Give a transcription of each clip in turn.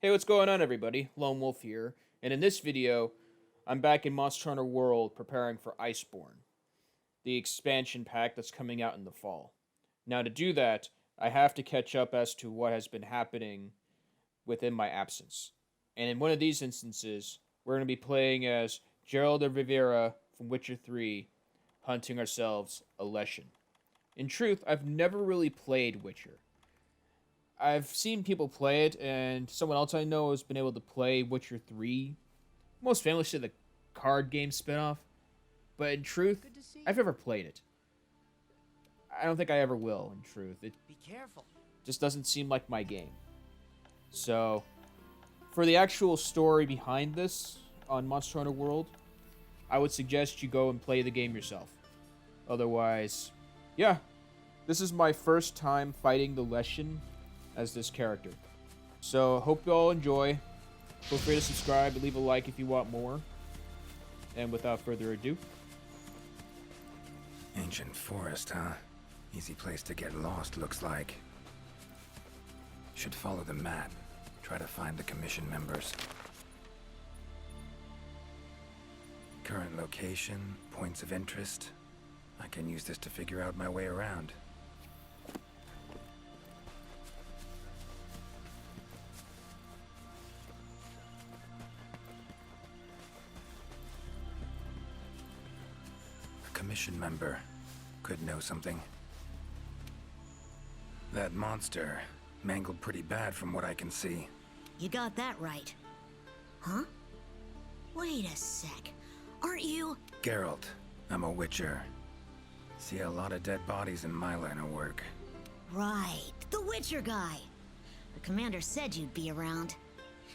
Hey, what's going on, everybody? Lone Wolf here, and in this video, I'm back in Monster Hunter World preparing for Iceborne, the expansion pack that's coming out in the fall. Now, to do that, I have to catch up as to what has been happening within my absence. And in one of these instances, we're going to be playing as Gerald of Rivera from Witcher 3, hunting ourselves a Leshen. In truth, I've never really played Witcher. I've seen people play it, and someone else I know has been able to play Witcher 3. Most famously, the card game spinoff. But in truth, I've never played it. I don't think I ever will, in truth. It Be careful. just doesn't seem like my game. So, for the actual story behind this on Monster Hunter World, I would suggest you go and play the game yourself. Otherwise, yeah, this is my first time fighting the Leshen as this character. So, hope you all enjoy. Feel free to subscribe and leave a like if you want more. And without further ado, Ancient forest, huh? Easy place to get lost, looks like. Should follow the map. Try to find the commission members. Current location, points of interest. I can use this to figure out my way around. A commission member. Could know something. That monster mangled pretty bad from what I can see. You got that right. Huh? Wait a sec. Aren't you? Geralt, I'm a witcher. See a lot of dead bodies in my line of work. Right, the Witcher guy. The commander said you'd be around.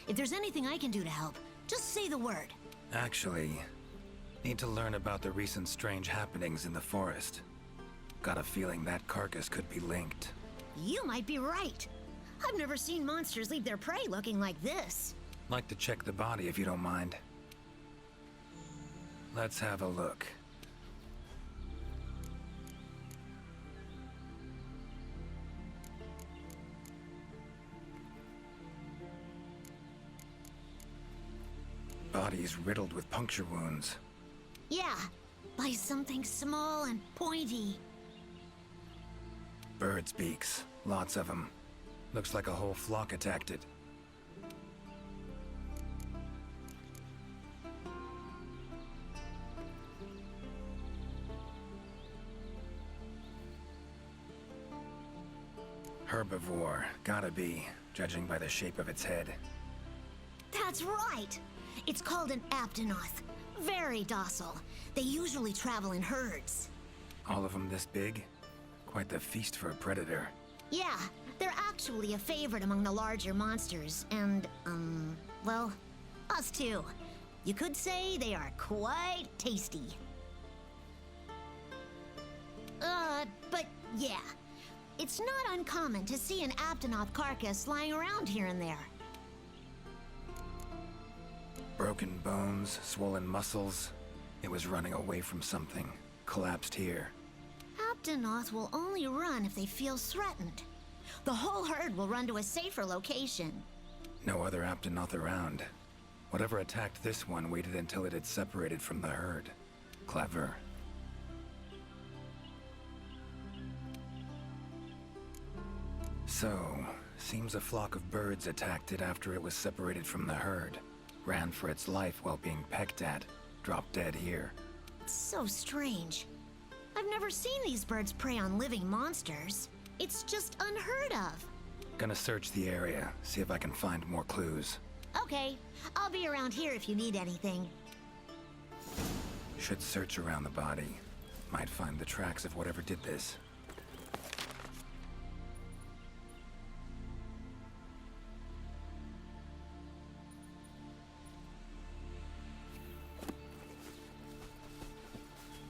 If there's anything I can do to help, just say the word. Actually, need to learn about the recent strange happenings in the forest. Got a feeling that carcass could be linked. You might be right. I've never seen monsters leave their prey looking like this. Like to check the body if you don't mind. Let's have a look. Body's riddled with puncture wounds. Yeah, by something small and pointy. Birds' beaks, lots of them. Looks like a whole flock attacked it. Herbivore, gotta be, judging by the shape of its head. That's right! It's called an Aptonoth. Very docile. They usually travel in herds. All of them this big? Quite the feast for a predator. Yeah, they're actually a favorite among the larger monsters, and, well, us too. You could say they are quite tasty. But yeah, it's not uncommon to see an Aptonoth carcass lying around here and there. Broken bones, swollen muscles. It was running away from something. Collapsed here. Aptonoth will only run if they feel threatened. The whole herd will run to a safer location. No other Aptonoth around. Whatever attacked this one waited until it had separated from the herd. Clever. So, seems a flock of birds attacked it after it was separated from the herd. Ran for its life while being pecked at. Dropped dead here. It's so strange. I've never seen these birds prey on living monsters. It's just unheard of. Gonna search the area, see if I can find more clues. Okay, I'll be around here if you need anything. Should search around the body. Might find the tracks of whatever did this.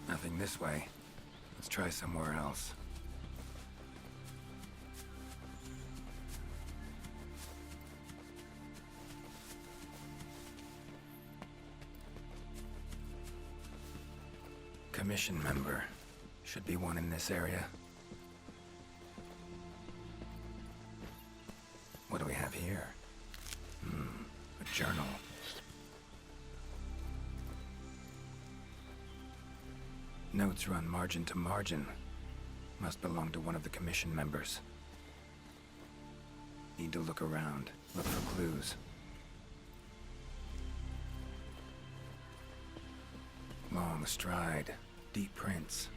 Nothing this way. Let's try somewhere else. Commission member. Should be one in this area. What do we have here? journal. Notes run margin to margin. Must belong to one of the commission members. Need to look around, look for clues. Long stride, deep prints.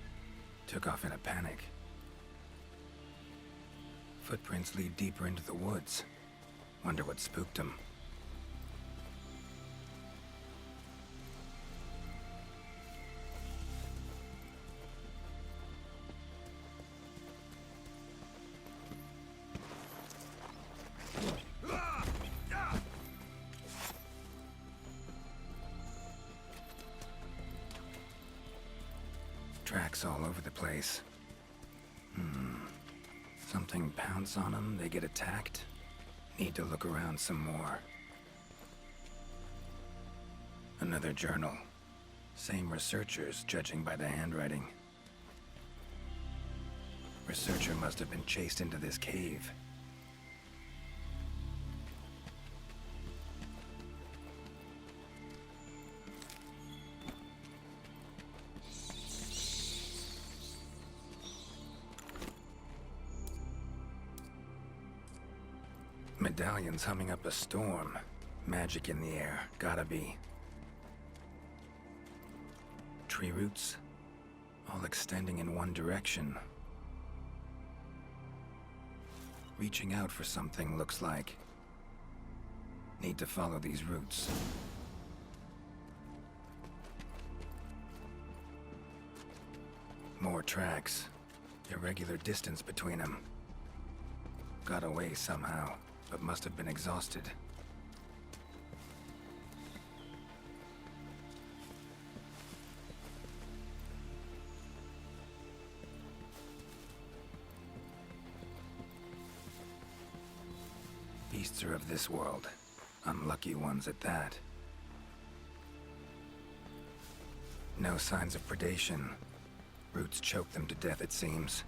Took off in a panic. Footprints lead deeper into the woods. Wonder what spooked him. Tracks all over the place. Something pounce on them, they get attacked. Need to look around some more. Another journal. Same researchers, judging by the handwriting. Researcher must have been chased into this cave. Medallions humming up a storm. Magic in the air, gotta be. Tree roots, all extending in one direction. Reaching out for something, looks like. Need to follow these roots. More tracks. Irregular distance between them. Got away somehow, but must have been exhausted. Beasts are of this world. Unlucky ones at that. No signs of predation. Roots choke them to death, it seems.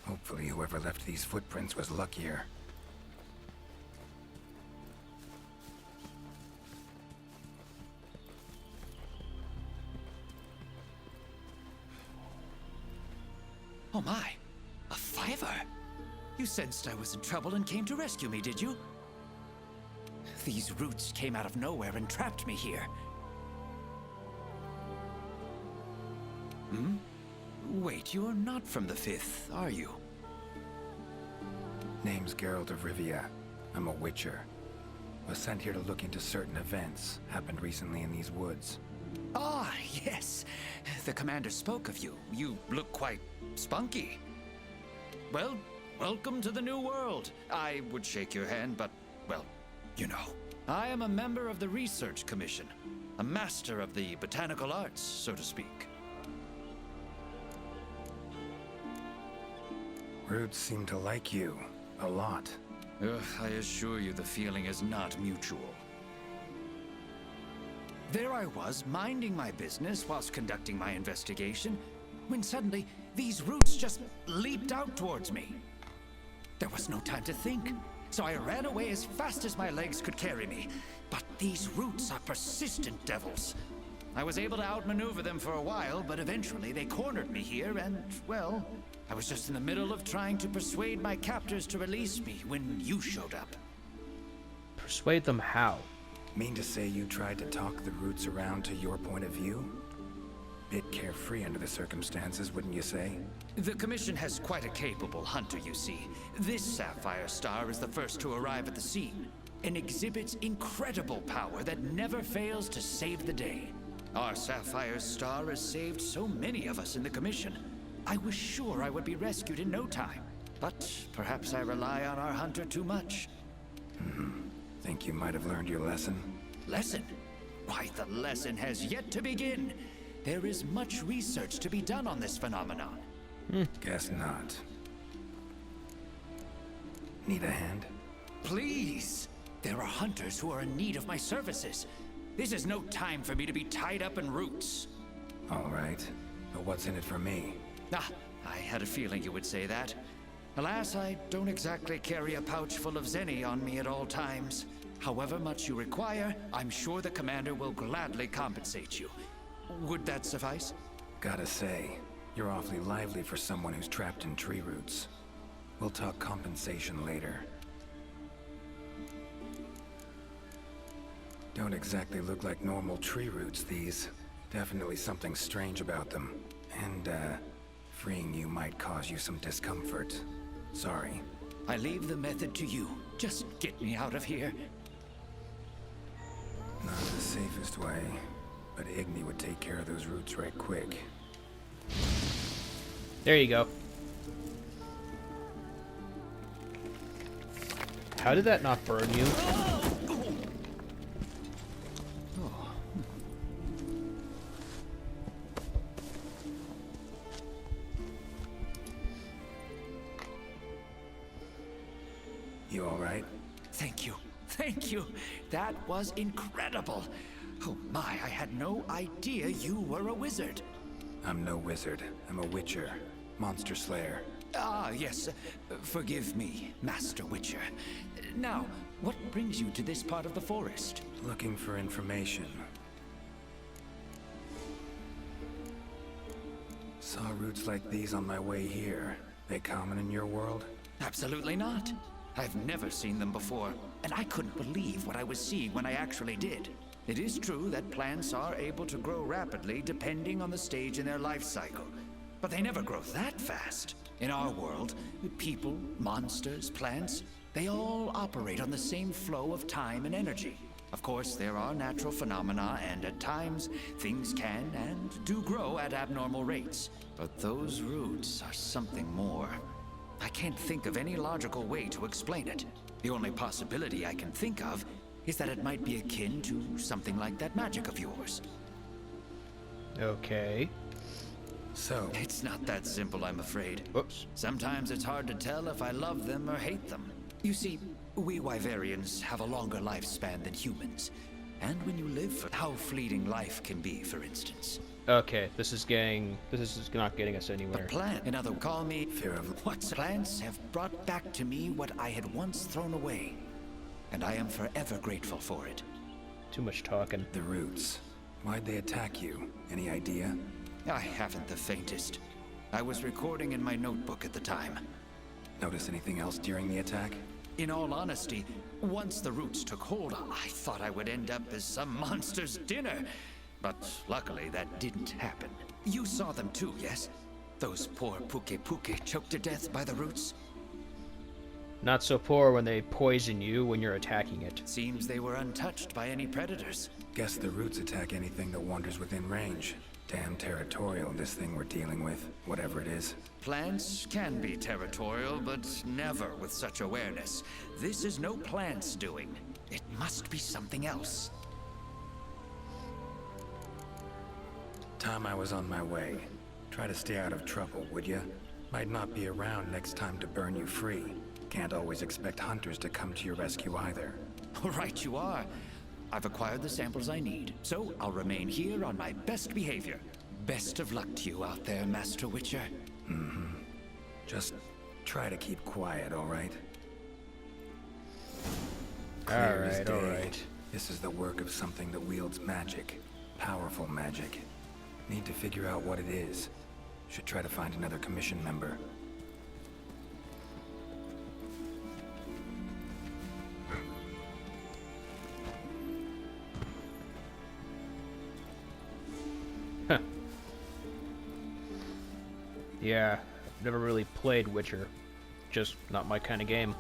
Hopefully whoever left these footprints was luckier. Oh my, a fiver! You sensed I was in trouble and came to rescue me, did you? These roots came out of nowhere and trapped me here. Wait, you're not from the 5th, are you? Name's Geralt of Rivia. I'm a witcher. Was sent here to look into certain events happened recently in these woods. Ah, yes. The commander spoke of you. You look quite spunky. Well, welcome to the new world. I would shake your hand, but, well, you know. I am a member of the Research Commission. A master of the botanical arts, so to speak. Roots seem to like you. A lot. I assure you the feeling is not mutual. There I was, minding my business whilst conducting my investigation, when suddenly these roots just leaped out towards me. There was no time to think, so I ran away as fast as my legs could carry me. But these roots are persistent devils. I was able to outmaneuver them for a while, but eventually they cornered me here and, well, I was just in the middle of trying to persuade my captors to release me when you showed up. Persuade them how? Mean to say you tried to talk the roots around to your point of view? Bit carefree under the circumstances, wouldn't you say? The Commission has quite a capable hunter, you see. This Sapphire Star is the first to arrive at the scene, and exhibits incredible power that never fails to save the day. Our Sapphire Star has saved so many of us in the Commission. I was sure I would be rescued in no time, but perhaps I rely on our hunter too much. Think you might have learned your lesson? Lesson? Why, the lesson has yet to begin. There is much research to be done on this phenomenon. Guess not. Need a hand? Please! There are hunters who are in need of my services. This is no time for me to be tied up in roots. All right. But what's in it for me? Ah, I had a feeling you would say that. Alas, I don't exactly carry a pouch full of zenny on me at all times. However much you require, I'm sure the commander will gladly compensate you. Would that suffice? Gotta say, you're awfully lively for someone who's trapped in tree roots. We'll talk compensation later. Don't exactly look like normal tree roots, these. Definitely something strange about them. And, freeing you might cause you some discomfort. Sorry. I leave the method to you. Just get me out of here. Not the safest way, but Igni would take care of those roots right quick. There you go. How did that not burn you? You alright? Thank you. Thank you. That was incredible. Oh my, I had no idea you were a wizard. I'm no wizard. I'm a witcher. Monster slayer. Ah, yes. Forgive me, Master Witcher. Now, what brings you to this part of the forest? Looking for information. Saw roots like these on my way here. They common in your world? Absolutely not. I've never seen them before, and I couldn't believe what I was seeing when I actually did. It is true that plants are able to grow rapidly depending on the stage in their life cycle, but they never grow that fast. In our world, people, monsters, plants, they all operate on the same flow of time and energy. Of course, there are natural phenomena, and at times, things can and do grow at abnormal rates. But those roots are something more. I can't think of any logical way to explain it. The only possibility I can think of is that it might be akin to something like that magic of yours. Okay. So, It's not that simple, I'm afraid. Whoops. Sometimes it's hard to tell if I love them or hate them. You see, we Wyverians have a longer lifespan than humans. And when you live for how fleeting life can be, for instance. Okay, this is not getting us anywhere. Plant, another call me fear of what plants have brought back to me what I had once thrown away. And I am forever grateful for it. Too much talking. the roots. Why'd they attack you? Any idea? I haven't the faintest. I was recording in my notebook at the time. Notice anything else during the attack? In all honesty, once the roots took hold, I thought I would end up as some monster's dinner. But luckily, that didn't happen. You saw them too, yes? Those poor Puke choked to death by the roots? Not so poor when they poison you when you're attacking it. Seems they were untouched by any predators. Guess the roots attack anything that wanders within range. Damn territorial, this thing we're dealing with, whatever it is. Plants can be territorial, but never with such awareness. This is no plant's doing. It must be something else. Time I was on my way. Try to stay out of trouble, would ya? Might not be around next time to burn you free. Can't always expect hunters to come to your rescue either. Right you are. I've acquired the samples I need, so I'll remain here on my best behavior. Best of luck to you out there, Master Witcher. Just try to keep quiet, alright? Alright. This is the work of something that wields magic. Powerful magic. Need to figure out what it is. Should try to find another commission member. Yeah, I've never really played Witcher. Just not my kind of game.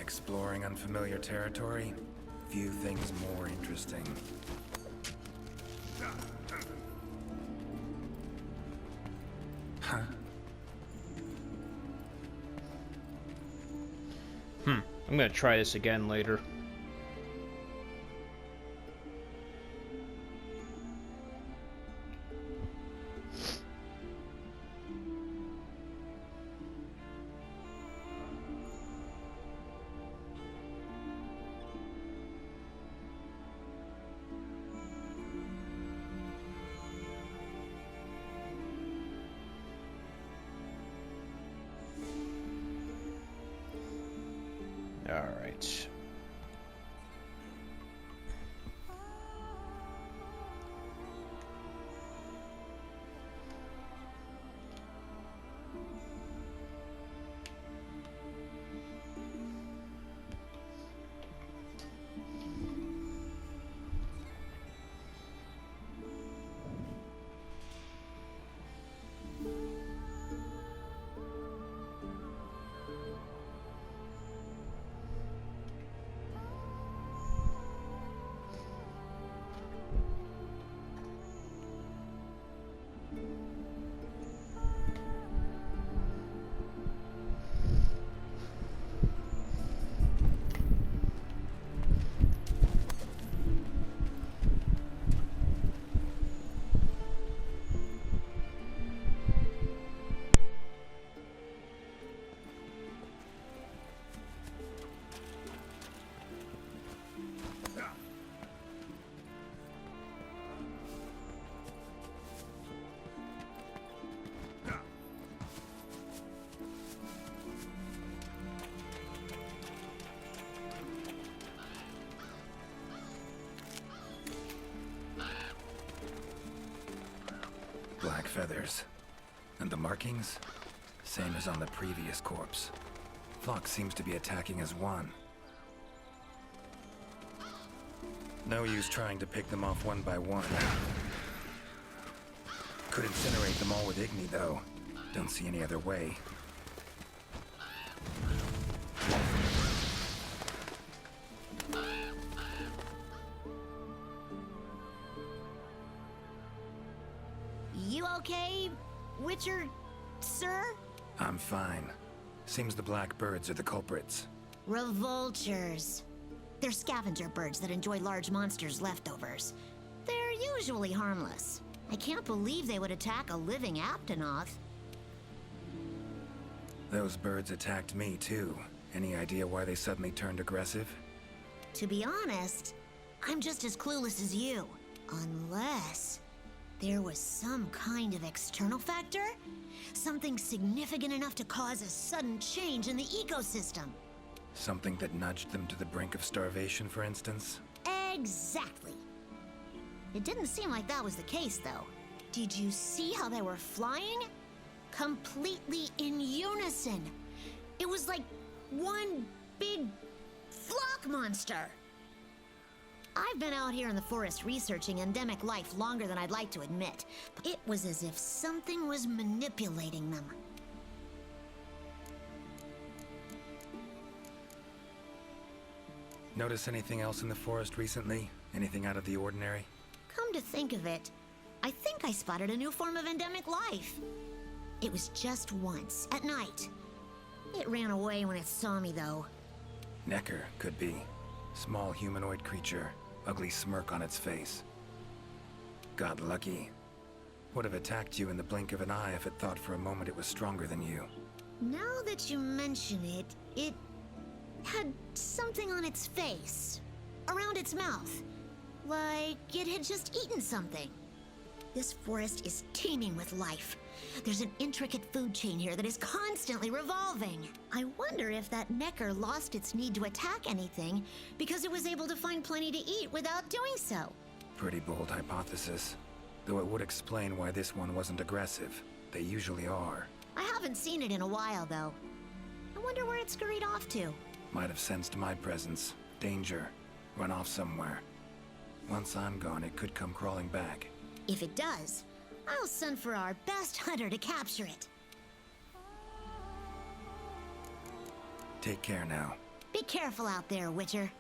Exploring unfamiliar territory? Few things more interesting. Huh? I'm gonna try this again later. Alright. Black feathers. And the markings? Same as on the previous corpse. Flock seems to be attacking as one. No use trying to pick them off one by one. Could incinerate them all with Igni, though. Don't see any other way. You okay, Witcher, sir? I'm fine. Seems the black birds are the culprits. Revoltures. They're scavenger birds that enjoy large monsters' leftovers. They're usually harmless. I can't believe they would attack a living Aptonoth. Those birds attacked me, too. Any idea why they suddenly turned aggressive? To be honest, I'm just as clueless as you. Unless there was some kind of external factor? Something significant enough to cause a sudden change in the ecosystem. Something that nudged them to the brink of starvation, for instance? Exactly. It didn't seem like that was the case, though. Did you see how they were flying? Completely in unison. It was like one big flock monster. I've been out here in the forest researching endemic life longer than I'd like to admit. It was as if something was manipulating them. Notice anything else in the forest recently? Anything out of the ordinary? Come to think of it, I think I spotted a new form of endemic life. It was just once, at night. It ran away when it saw me, though. Necker, could be. Small humanoid creature, ugly smirk on its face. Got lucky. Would have attacked you in the blink of an eye if it thought for a moment it was stronger than you. Now that you mention it, it had something on its face, around its mouth, like it had just eaten something. This forest is teeming with life. There's an intricate food chain here that is constantly revolving. I wonder if that Necker lost its need to attack anything because it was able to find plenty to eat without doing so. Pretty bold hypothesis. Though it would explain why this one wasn't aggressive. They usually are. I haven't seen it in a while, though. I wonder where it scurried off to. Might have sensed my presence. Danger. Run off somewhere. Once I'm gone, it could come crawling back. If it does, I'll send for our best hunter to capture it. Take care now. Be careful out there, Witcher.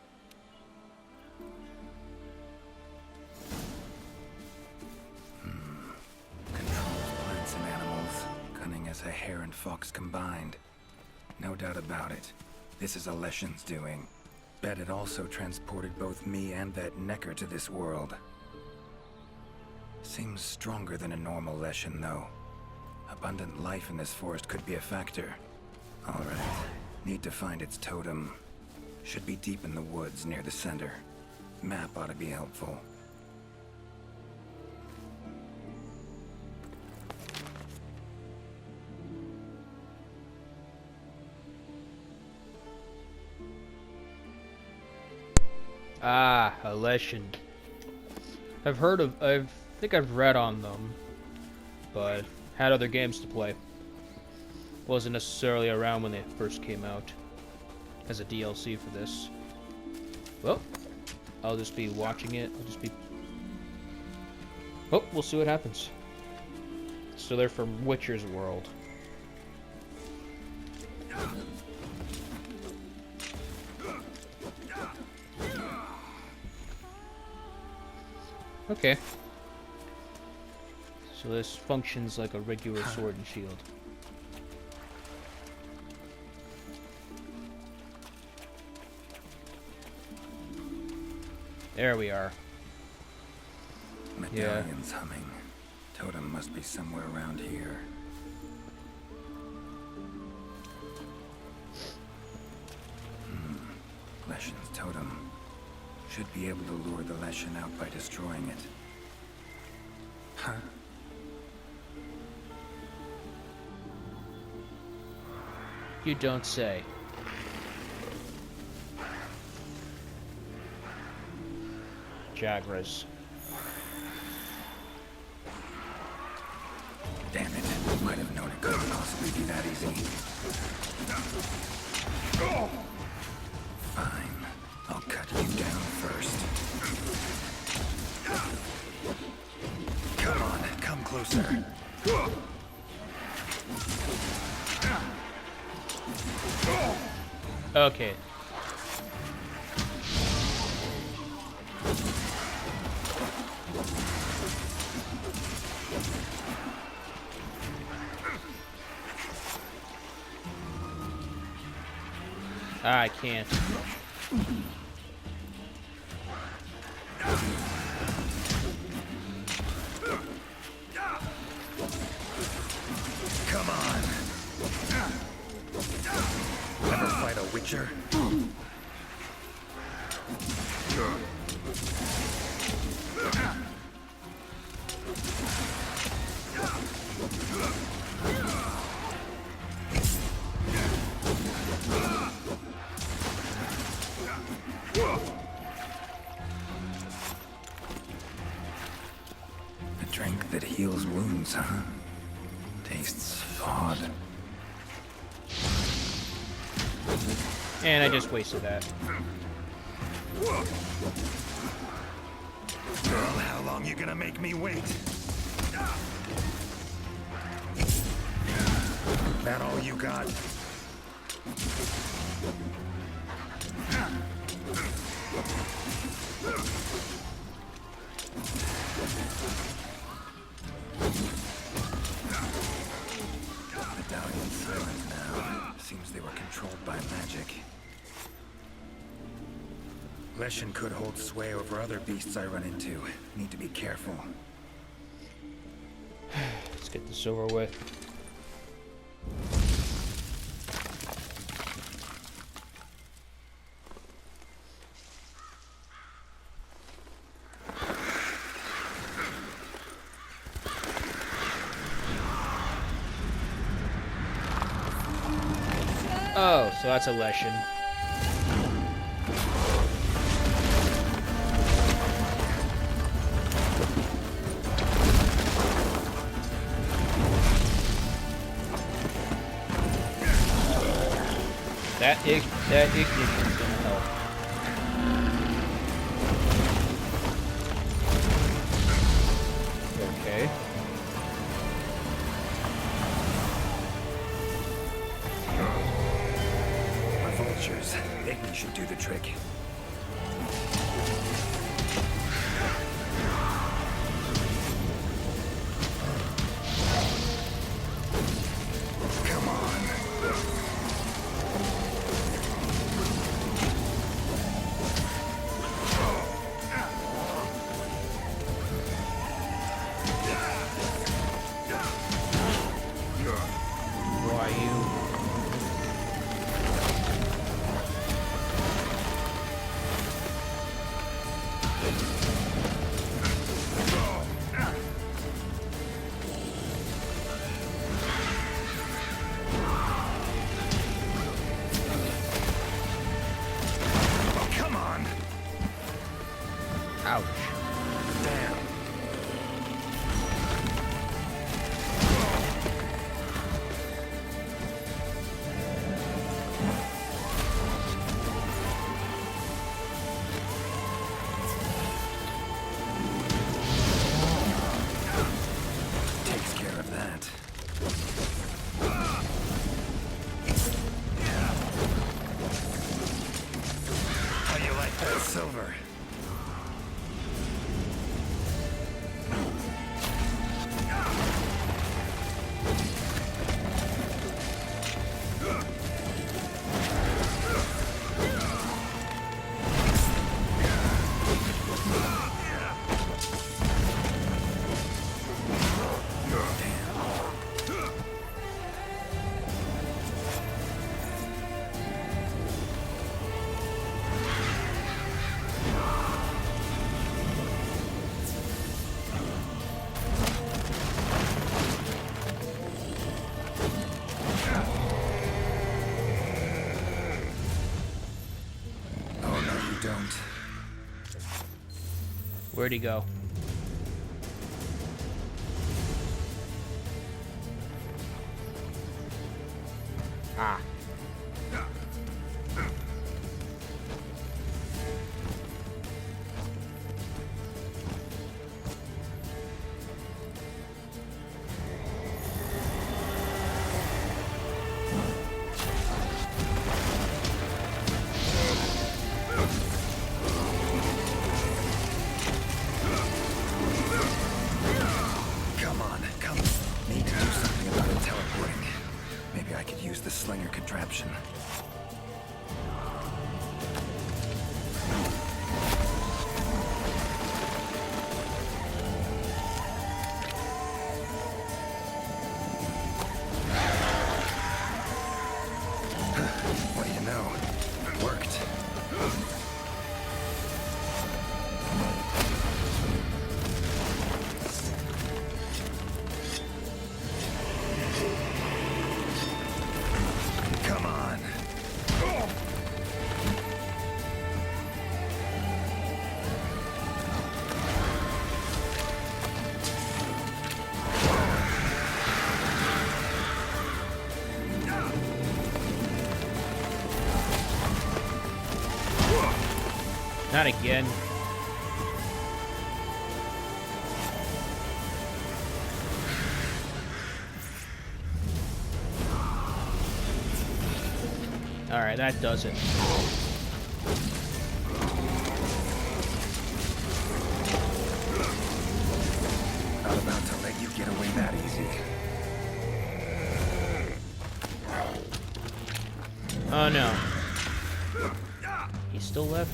Controls plants and animals. Cunning as a hare and fox combined. No doubt about it. This is a Leshen's doing. Bet it also transported both me and that Necker to this world. Seems stronger than a normal Leshen, though. Abundant life in this forest could be a factor. Alright. Need to find its totem. Should be deep in the woods near the center. Map ought to be helpful. Ah, a Leshen. I think I've read on them, but had other games to play. Wasn't necessarily around when they first came out as a DLC for this. Well, I'll just be watching it. Oh, we'll see what happens. So they're from Witcher's world. Okay. So this functions like a regular sword and shield. There we are. Medallion's humming. Totem must be somewhere around here. Leshen's totem. Should be able to lure the Leshen out by destroying it. Huh? You don't say. Jagras. Damn it. Might have known it couldn't possibly be that easy. Fine. I'll cut you down first. Come on, come closer. Okay. I can't. Come on. Ever fight a Witcher? A drink that heals wounds, huh? Tastes odd. And I just wasted that. Girl, how long you gonna make me wait? That all you got? Medallion's silent now. Seems they were controlled by magic. Leshen could hold sway over other beasts I run into. Need to be careful. Let's get this over with. Oh, so that's a Leshen. That ignition's gonna help. Okay. My vultures. Igni should do the trick. Come on. Ouch. Damn. Takes care of that. How you like that silver? Don't. Where'd he go? Ah. The slinger contraption. What do you know? It worked. Not again. Alright, that does it. Not about to let you get away that easy. Oh no. He's still left?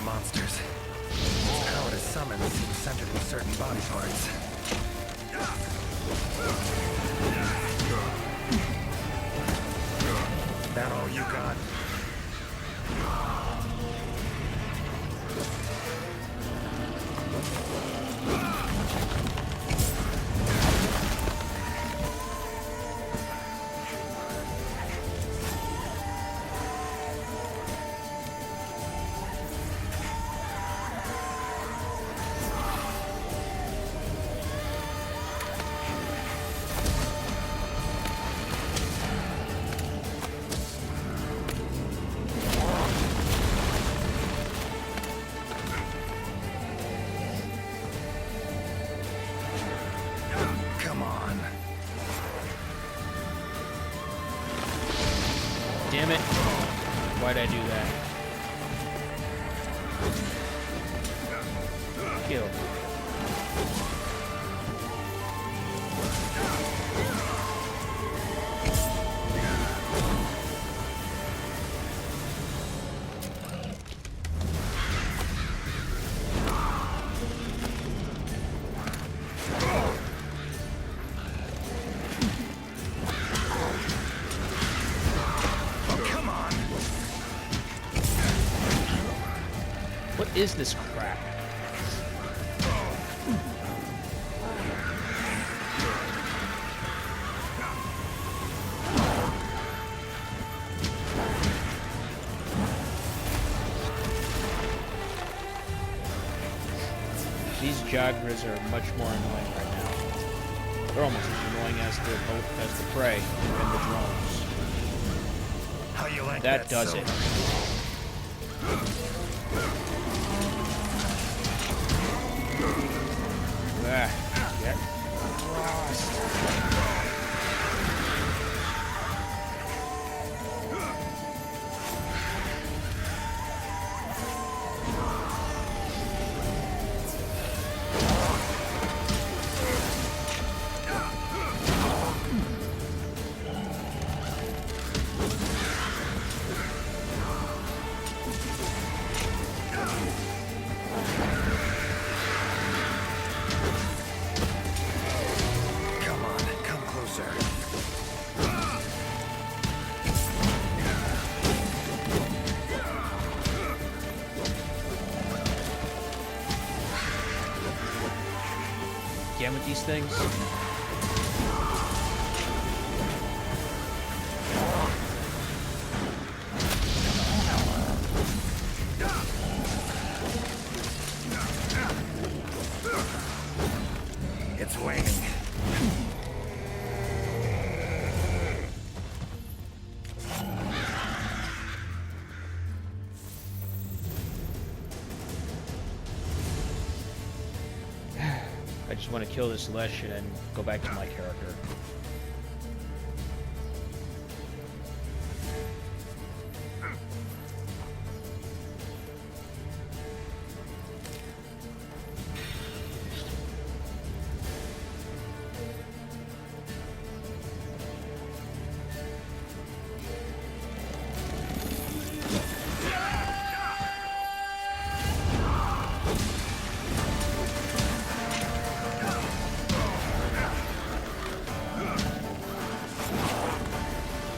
Monsters. Its power to summon seems centered in certain body parts. That all you got? damn it. Why'd I do that? Kill. What is this crap? These joggers are much more annoying right now. They're almost as annoying as the prey and the drones. How you like That does it. Ah, get lost. Again with these things. It's waning. I just want to kill this Leshen and go back to my character.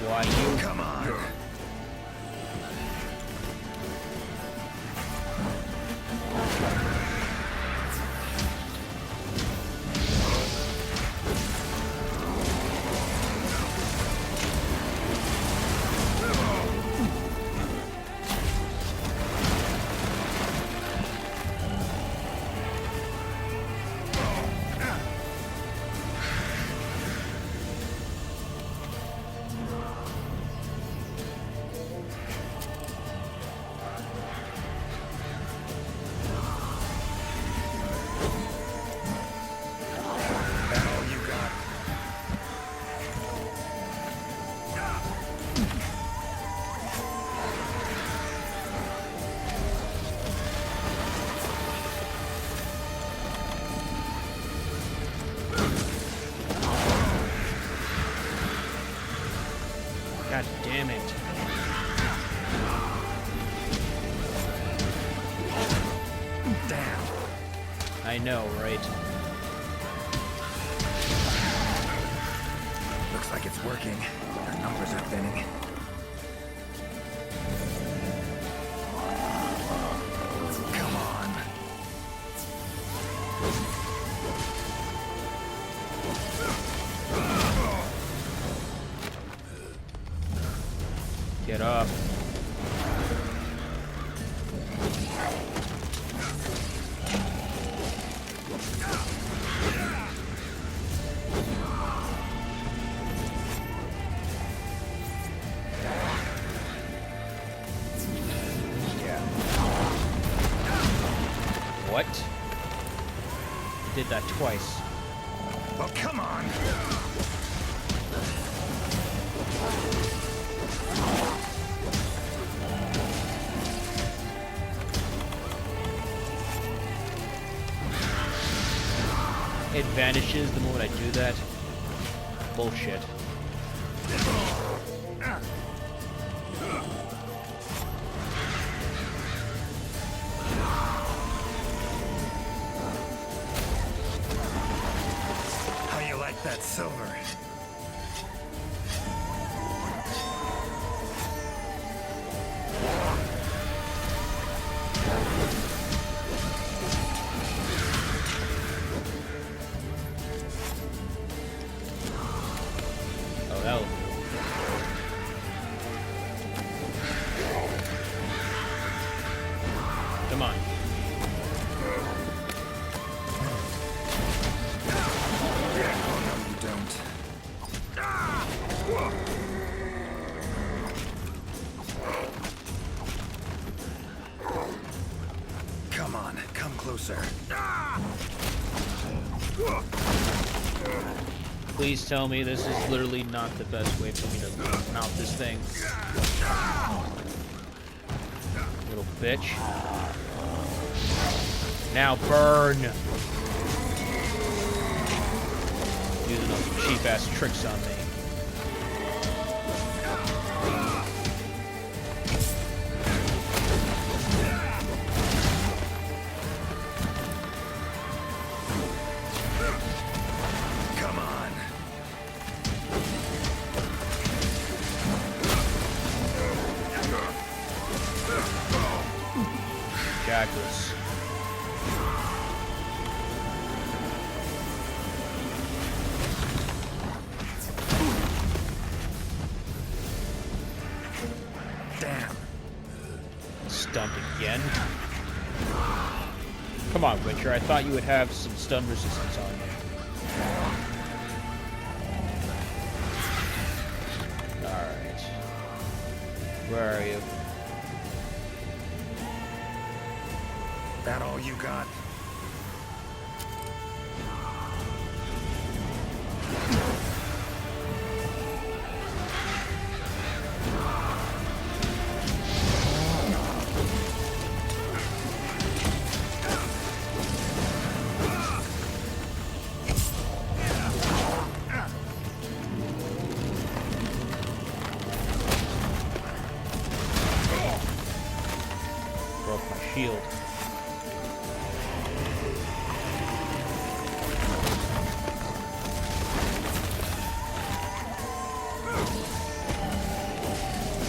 Why you? Come on. God damn it. Damn. I know, right? Looks like it's working. Our numbers are thinning. Come on. Get up. Yeah. What? Did that twice. Well, come on. vanishes the moment I do that. Bullshit. How you like that silver? Oh, that was Come on. Oh, no, you don't. Come on, come closer. Please tell me this is literally not the best way for me to mount this thing. Little bitch. Now burn! Using those cheap-ass tricks on me. Come on. Jackals. Damn. Stunned again? Come on, Witcher. I thought you would have some stun resistance on you. Alright. Where are you? That all you got? Broke my shield.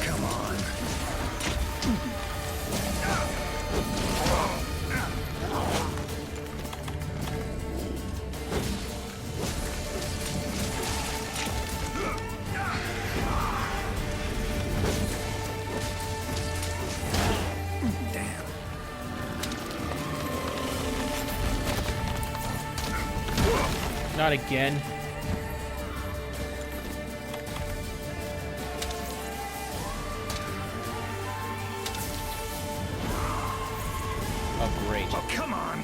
Come on. Damn. Not again. Oh, great. Oh, come on.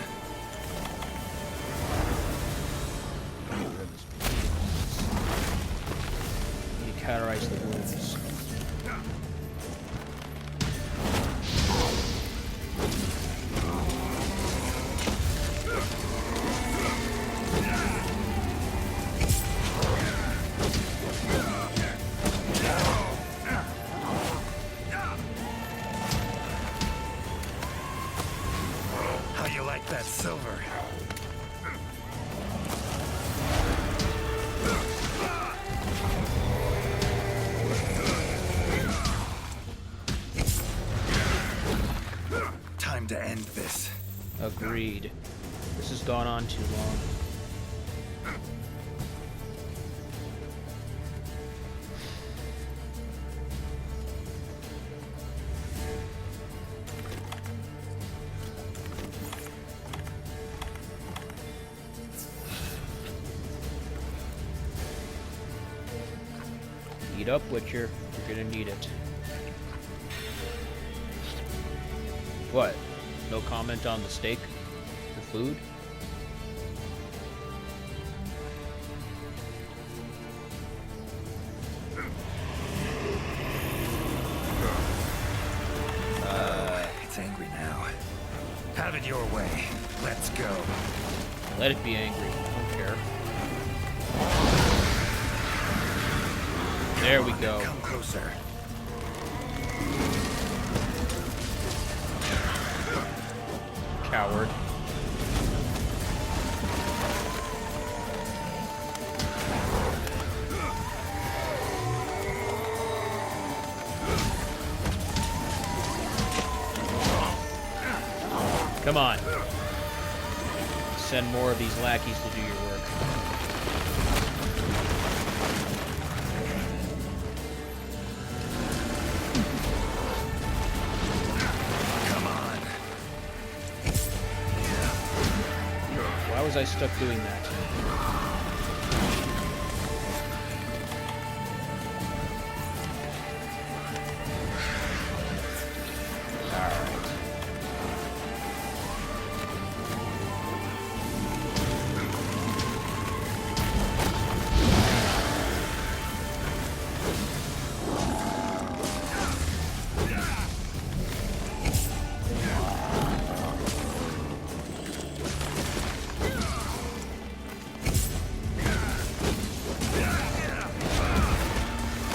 Need to cauterize the wounds. How you like that silver? Time to end this. Agreed. This has gone on too long. Eat up, Witcher. You're gonna need it. What? No comment on the steak? The food? It's angry now. Have it your way. Let's go. Let it be angry. I don't care. care. There we go. Come closer. Coward. Come on. Send more of these lackeys to do your work. Come on. Why was I stuck doing that?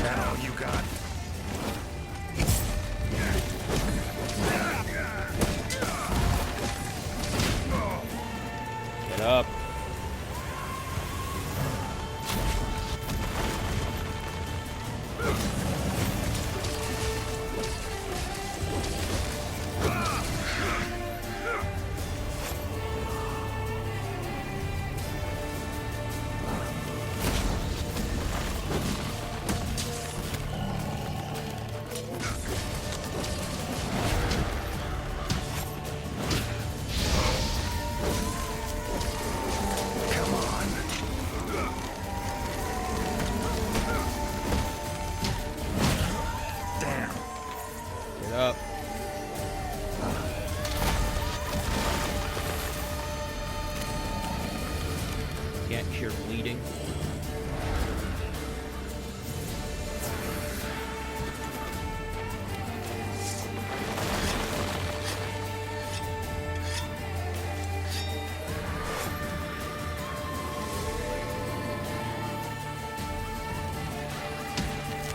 That all you got? Get up. Come on. Damn. Get up. Can't cure bleeding.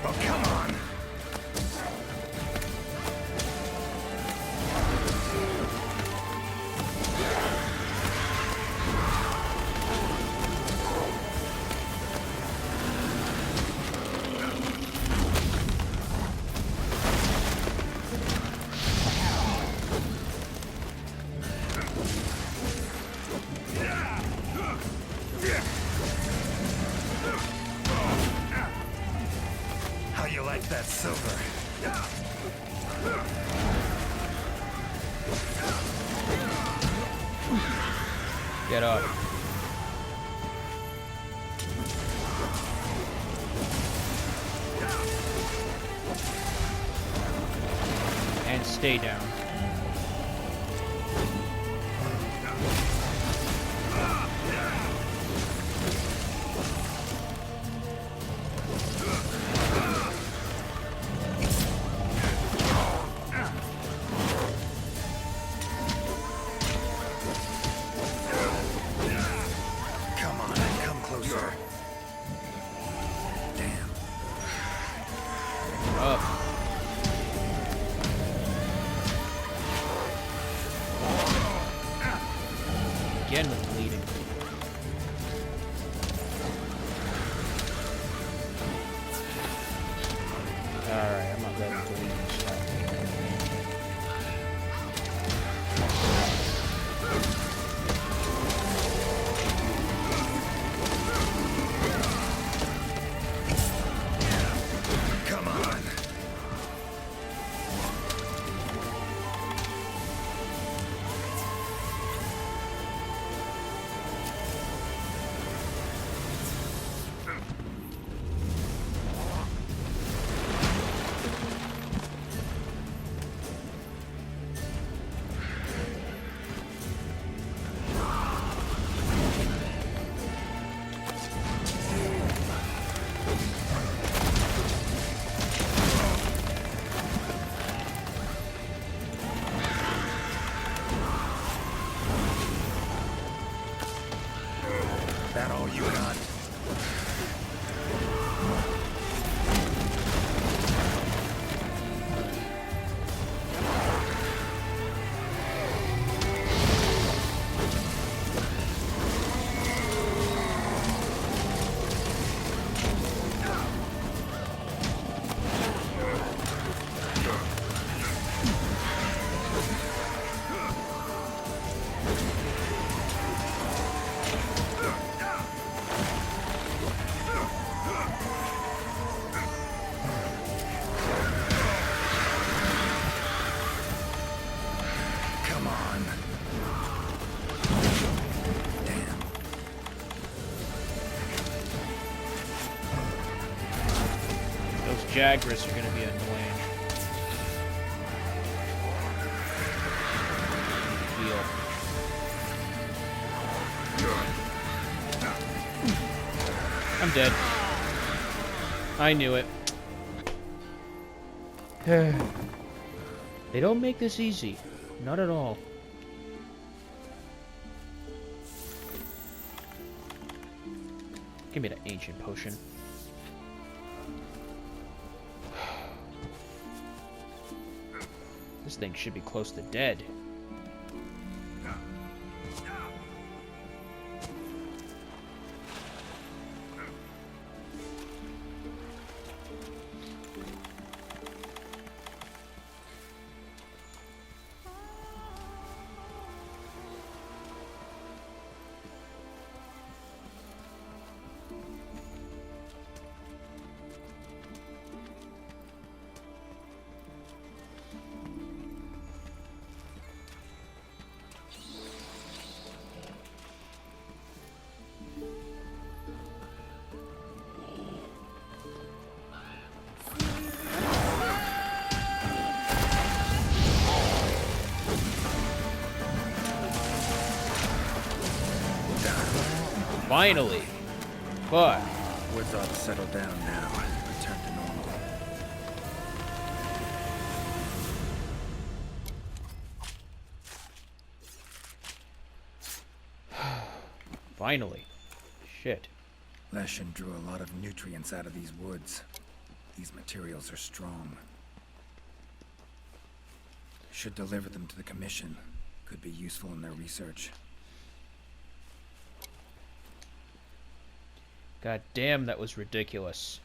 Oh, come on. How you like that silver? Get up. And stay down. Come on, come closer. Damn. Up. Jagras are gonna be annoying. Heal. I'm dead. I knew it. They don't make this easy. Not at all. Give me that ancient potion. This thing should be close to dead. Finally! But Woods ought to settle down now. Return to normal. finally. Shit. Leshen drew a lot of nutrients out of these woods. These materials are strong. Should deliver them to the Commission. Could be useful in their research. God damn, that was ridiculous.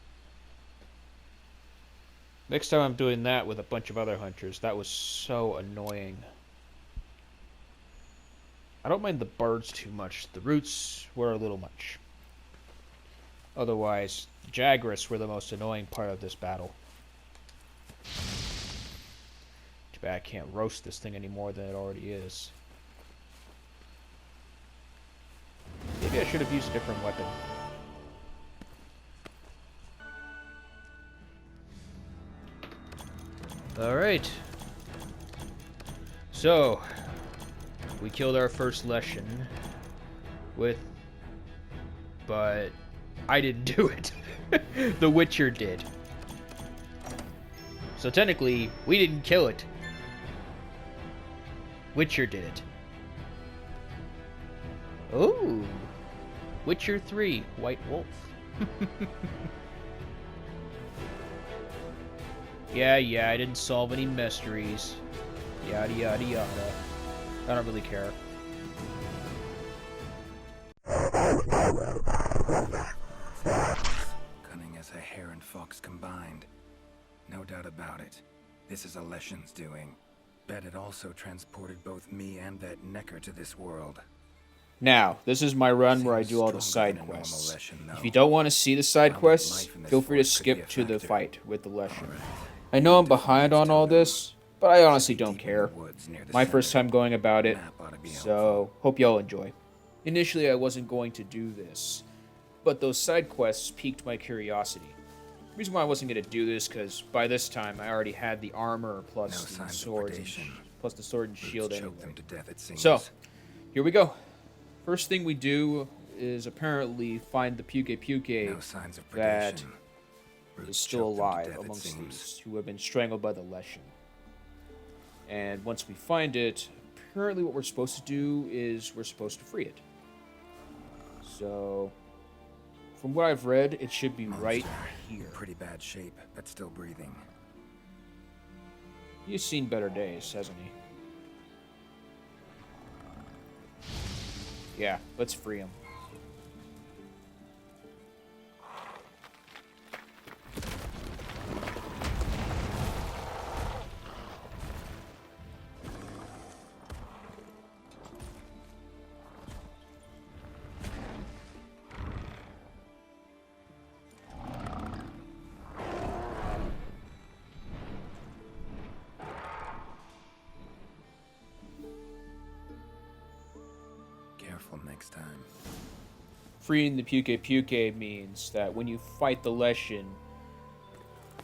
Next time I'm doing that with a bunch of other hunters. That was so annoying. I don't mind the birds too much. The roots were a little much. Otherwise, the Jagras were the most annoying part of this battle. Too bad I can't roast this thing any more than it already is. Maybe I should have used a different weapon. Alright. So, we killed our first Leshen but I didn't do it. The Witcher did. So technically, we didn't kill it. Witcher did it. Oh, Witcher 3, White Wolf. Yeah, I didn't solve any mysteries. Yada, yada, yada. I don't really care. Cunning as a hare and fox combined. No doubt about it. This is a Leshen's doing. Bet it also transported both me and that Necker to this world. Now, this is my run where I do all the side quests. If you don't want to see the side quests, feel free to skip to the fight with the Leshen. I know I'm behind on all this, but I honestly don't care. My first time going about it, so hope y'all enjoy. Initially, I wasn't going to do this, but those side quests piqued my curiosity. The reason why I wasn't going to do this, because by this time I already had the armor plus the sword and shield anyway. So, here we go. First thing we do is apparently find the Puke that is still alive amongst these who have been strangled by the Leshen. And once we find it, apparently what we're supposed to do is we're supposed to free it. So, from what I've read, it should be right here. In pretty bad shape, but still breathing. He's seen better days, hasn't he? Yeah, let's free him. Next time. Freeing the Puke means that when you fight the Leshen,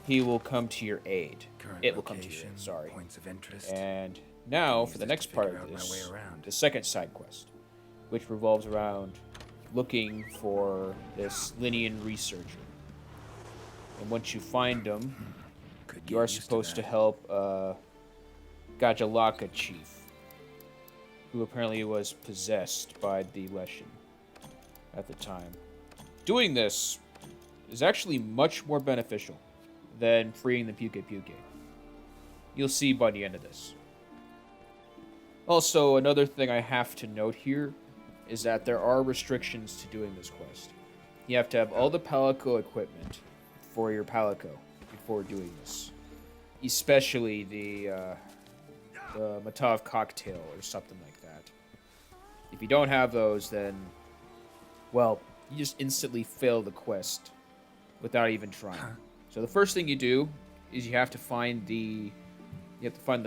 he will come to your aid. Current It will come to your location, aid, sorry. Points of interest. And now, Use for the this next to part figure of out my this, way around. the second side quest, which revolves around looking for this Linian researcher. And once you find him, Could you get are used supposed to that. help Gajalaka chief, who apparently was possessed by the Leshen at the time. Doing this is actually much more beneficial than freeing the Puke Puke. You'll see by the end of this. Also, another thing I have to note here is that there are restrictions to doing this quest. You have to have all the Palico equipment for your Palico before doing this. Especially the Matov cocktail or something like that. If you don't have those, then, well, you just instantly fail the quest without even trying. So the first thing you do is you have to find the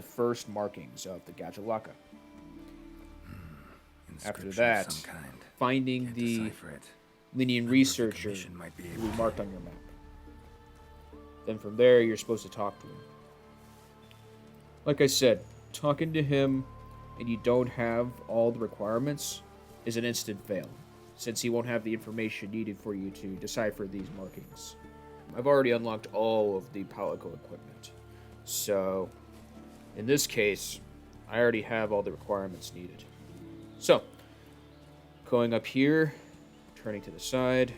first markings of the Gajalaka. After Inscription of that, some kind. finding Can't the decipher it. Linian Member of the researcher commission might be will able be to. marked on your map. Then from there, you're supposed to talk to him. Like I said, talking to him and you don't have all the requirements is an instant fail, since he won't have the information needed for you to decipher these markings. I've already unlocked all of the Palico equipment, so in this case, I already have all the requirements needed. So, going up here, turning to the side,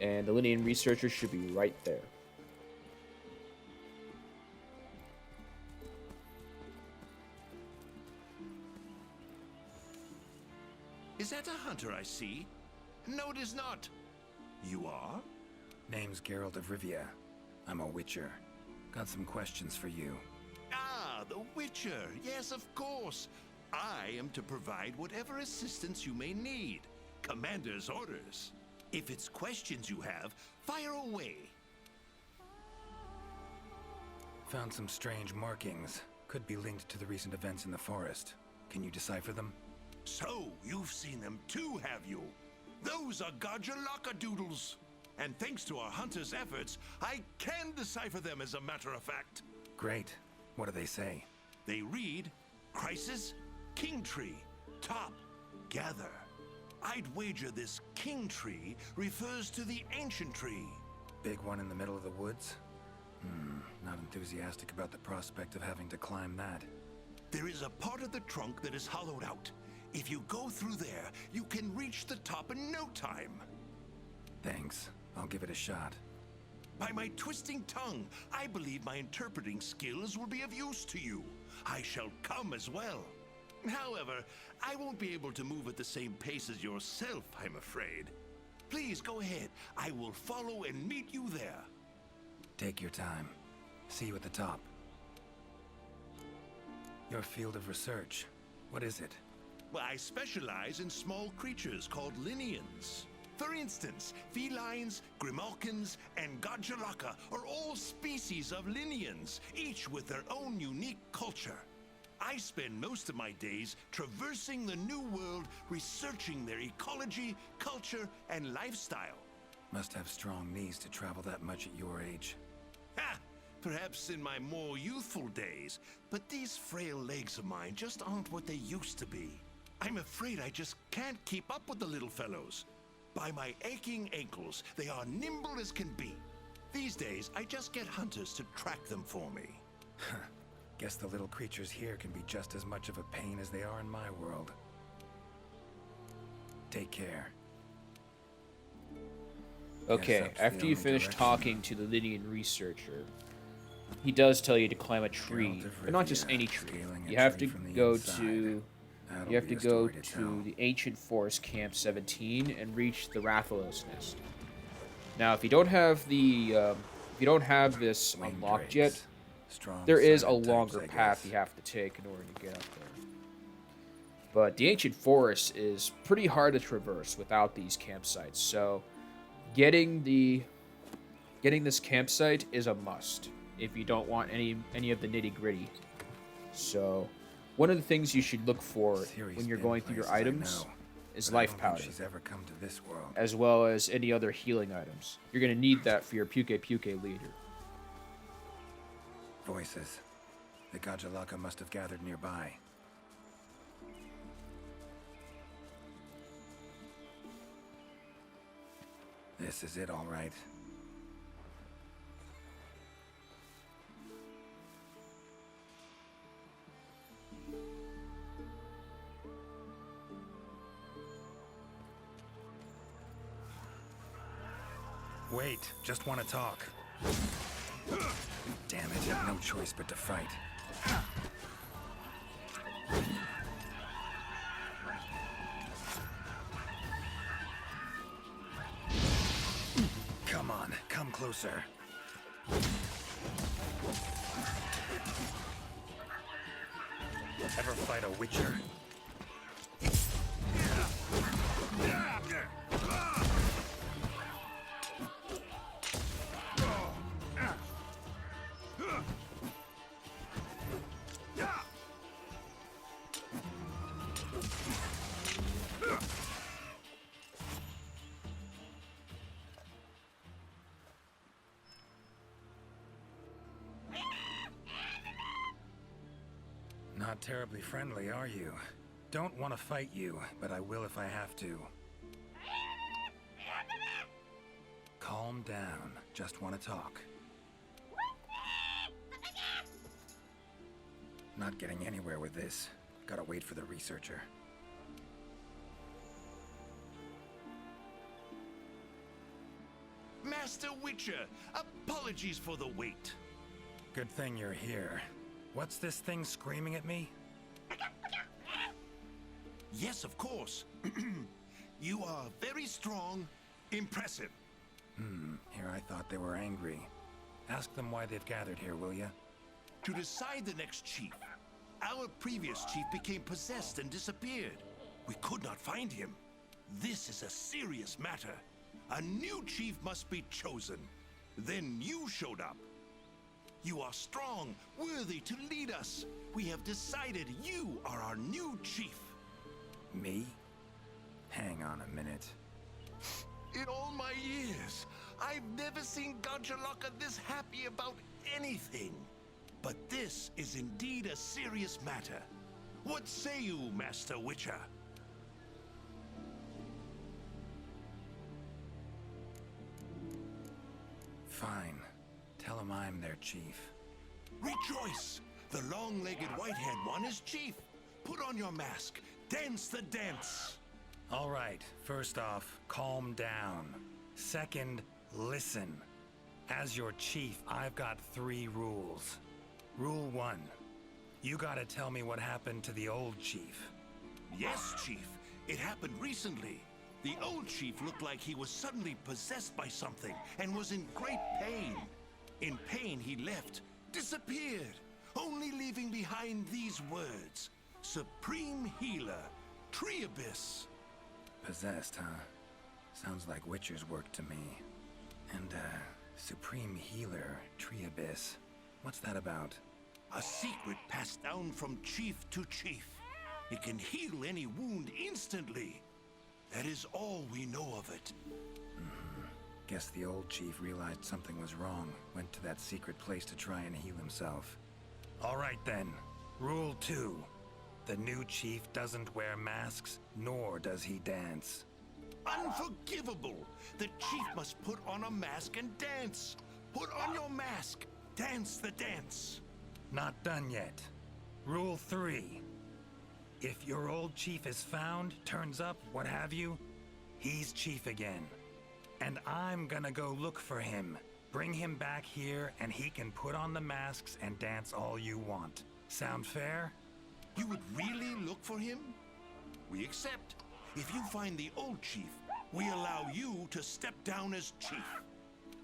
and the Linian researcher should be right there. Is that a hunter I see? No, it is not. You are? Name's Geralt of Rivia. I'm a witcher. Got some questions for you. Ah, the Witcher. Yes, of course. I am to provide whatever assistance you may need. Commander's orders. If it's questions you have, fire away. Found some strange markings. Could be linked to the recent events in the forest. Can you decipher them? So, you've seen them too, have you? Those are Gajalaka doodles. And thanks to our hunters' efforts, I can decipher them as a matter of fact. Great. What do they say? They read, Crisis, King Tree, Top, Gather. I'd wager this King Tree refers to the ancient tree. Big one in the middle of the woods? Not enthusiastic about the prospect of having to climb that. There is a part of the trunk that is hollowed out. If you go through there, you can reach the top in no time. Thanks. I'll give it a shot. By my twisting tongue, I believe my interpreting skills will be of use to you. I shall come as well. However, I won't be able to move at the same pace as yourself, I'm afraid. Please go ahead. I will follow and meet you there. Take your time. See you at the top. Your field of research. What is it? Well, I specialize in small creatures called Linians. For instance, felines, grimalkins, and Gajalaka are all species of Linians, each with their own unique culture. I spend most of my days traversing the New World, researching their ecology, culture, and lifestyle. Must have strong knees to travel that much at your age. Ha! Perhaps in my more youthful days, but these frail legs of mine just aren't what they used to be. I'm afraid I just can't keep up with the little fellows. By my aching ankles, they are nimble as can be. These days, I just get hunters to track them for me. Guess the little creatures here can be just as much of a pain as they are in my world. Take care. Okay, up's the after you only finish direction. talking to the Linian researcher, he does tell you to climb a tree, Geralt of but not just Rivia, any tree. scaling a You have tree to from the go inside. to That'll you have be to a go story to tell. the ancient forest camp 17 and reach the Rathalos nest. Now, if you don't have this Wing unlocked drakes. yet, Strong there is a silent types, longer I path guess. you have to take in order to get up there. But the ancient forest is pretty hard to traverse without these campsites, so getting this campsite is a must if you don't want any of the nitty-gritty. So, one of the things you should look for Ciri's when you're been going through your places I items know, is but I life don't think powder, she's ever come to this world. as well as any other healing items. You're going to need that for your Puke Puke leader. Voices. The Gajalaka must have gathered nearby. This is it, all right. Wait, just want to talk. Damn it, no choice but to fight. Come on, come closer. Ever fight a Witcher? Not terribly friendly, are you? Don't want to fight you, but I will if I have to. Calm down. Just want to talk. Not getting anywhere with this. Gotta wait for the researcher. Master Witcher, apologies for the wait. Good thing you're here. What's this thing screaming at me? Yes, of course. You are very strong, impressive. Here I thought they were angry. Ask them why they've gathered here, will ya? To decide the next chief. Our previous chief became possessed and disappeared. We could not find him. This is a serious matter. A new chief must be chosen. Then you showed up. You are strong, worthy to lead us. We have decided you are our new chief. Me? Hang on a minute. In all my years, I've never seen Gajalaka this happy about anything. But this is indeed a serious matter. What say you, Master Witcher? Fine. Tell them I'm their chief. Rejoice! The long-legged white-haired one is chief. Put on your mask. Dance the dance. All right, first off, calm down. Second, listen. As your chief, I've got 3 rules. Rule 1. You gotta tell me what happened to the old chief. Yes, Chief. It happened recently. The old chief looked like he was suddenly possessed by something and was in great pain. In pain, he left, disappeared, only leaving behind these words. Supreme Healer, Triabyss. Possessed, huh? Sounds like Witcher's work to me. And, Supreme Healer, Triabyss. What's that about? A secret passed down from chief to chief. It can heal any wound instantly. That is all we know of it. Guess the old chief realized something was wrong, went to that secret place to try and heal himself. All right then. Rule 2. The new chief doesn't wear masks, nor does he dance. Unforgivable! The chief must put on a mask and dance. Put on your mask. Dance the dance. Not done yet. Rule 3. If your old chief is found, turns up, what have you, he's chief again. And I'm gonna go look for him. Bring him back here, and he can put on the masks and dance all you want. Sound fair? You would really look for him? We accept. If you find the old chief, we allow you to step down as chief.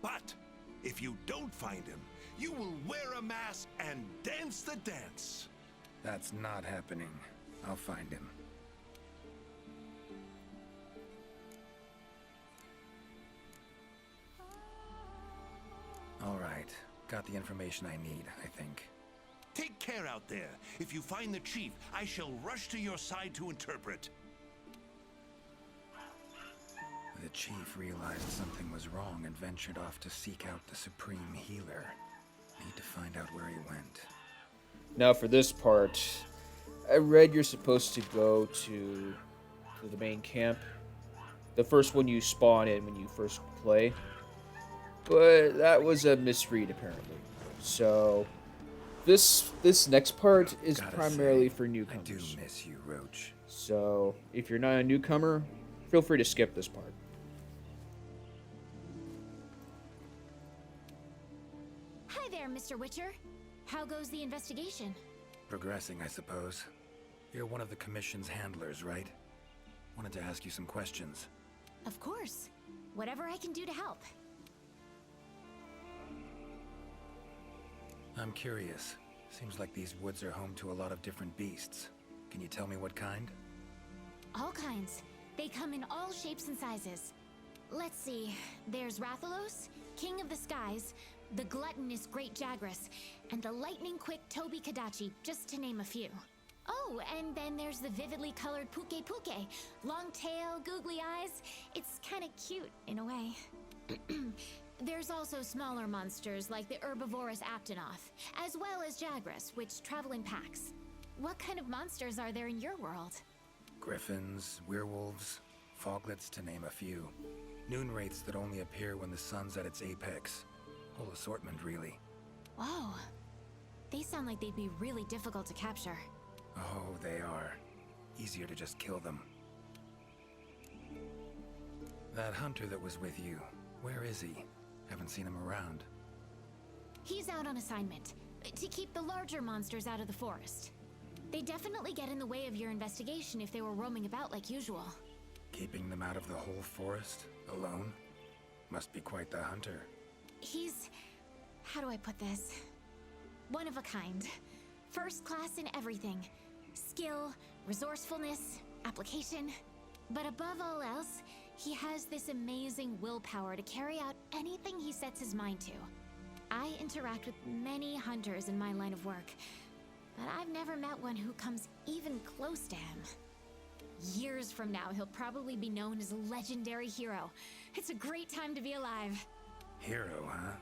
But if you don't find him, you will wear a mask and dance the dance. That's not happening. I'll find him. All right. Got the information I need, I think. Take care out there. If you find the chief, I shall rush to your side to interpret. The chief realized something was wrong and ventured off to seek out the Supreme Healer. Need to find out where he went. Now for this part, I read you're supposed to go to the main camp. The first one you spawn in when you first play. But that was a misread apparently. So this next part is Gotta primarily say, for I newcomers. do miss you, Roach. So if you're not a newcomer, feel free to skip this part. Hi there, Mr. Witcher. How goes the investigation? Progressing, I suppose. You're one of the Commission's handlers, right? Wanted to ask you some questions. Of course. Whatever I can do to help. I'm curious. Seems like these woods are home to a lot of different beasts. Can you tell me what kind? All kinds. They come in all shapes and sizes. Let's see. There's Rathalos, King of the Skies, the gluttonous Great Jagras, and the lightning-quick Toby Kadachi, just to name a few. Oh, and then there's the vividly colored Puke Puke. Long tail, googly eyes. It's kind of cute, in a way. There's also smaller monsters like the herbivorous Aptonoth, as well as Jagras, which travel in packs. What kind of monsters are there in your world? Griffins, werewolves, foglets, to name a few. Noon wraiths that only appear when the sun's at its apex. Whole assortment, really. Whoa. They sound like they'd be really difficult to capture. Oh, they are. Easier to just kill them. That hunter that was with you, where is he? Haven't seen him around. He's out on assignment, to keep the larger monsters out of the forest. They definitely get in the way of your investigation if they were roaming about like usual. Keeping them out of the whole forest, alone? Must be quite the hunter. He's... how do I put this? One of a kind. First class in everything. Skill, resourcefulness, application. But above all else, he has this amazing willpower to carry out anything he sets his mind to. I interact with many hunters in my line of work, but I've never met one who comes even close to him. Years from now, he'll probably be known as a legendary hero. It's a great time to be alive. Hero, huh?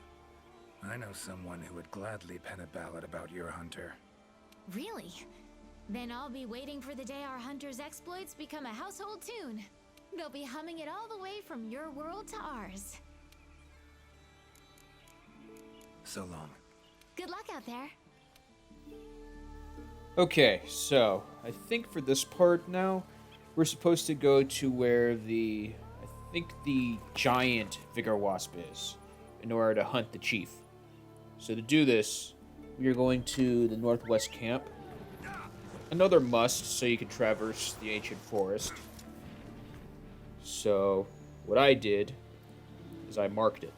I know someone who would gladly pen a ballad about your hunter. Really? Then I'll be waiting for the day our hunter's exploits become a household tune. They'll be humming it all the way from your world to ours. So long. Good luck out there. Okay, so I think for this part now, we're supposed to go to where the giant Vigor Wasp is in order to hunt the chief. So to do this, we are going to the northwest camp. Another must, so you can traverse the ancient forest. So what I did is I marked it.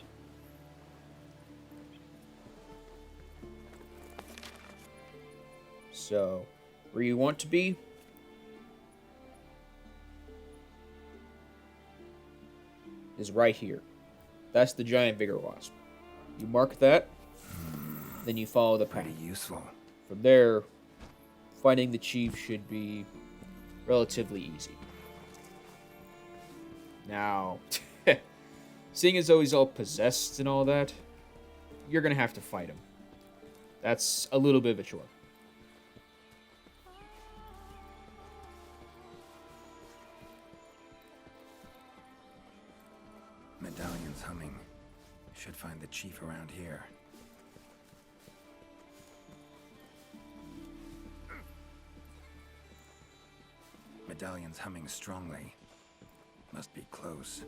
So where you want to be is right here. That's the giant Vigor Wasp. You mark that, then you follow the path. Pretty useful. From there, finding the chief should be relatively easy. Now, seeing as though he's all possessed and all that, you're gonna have to fight him. That's a little bit of a chore. Medallion's humming. Should find the chief around here. Medallion's humming strongly. Must be close.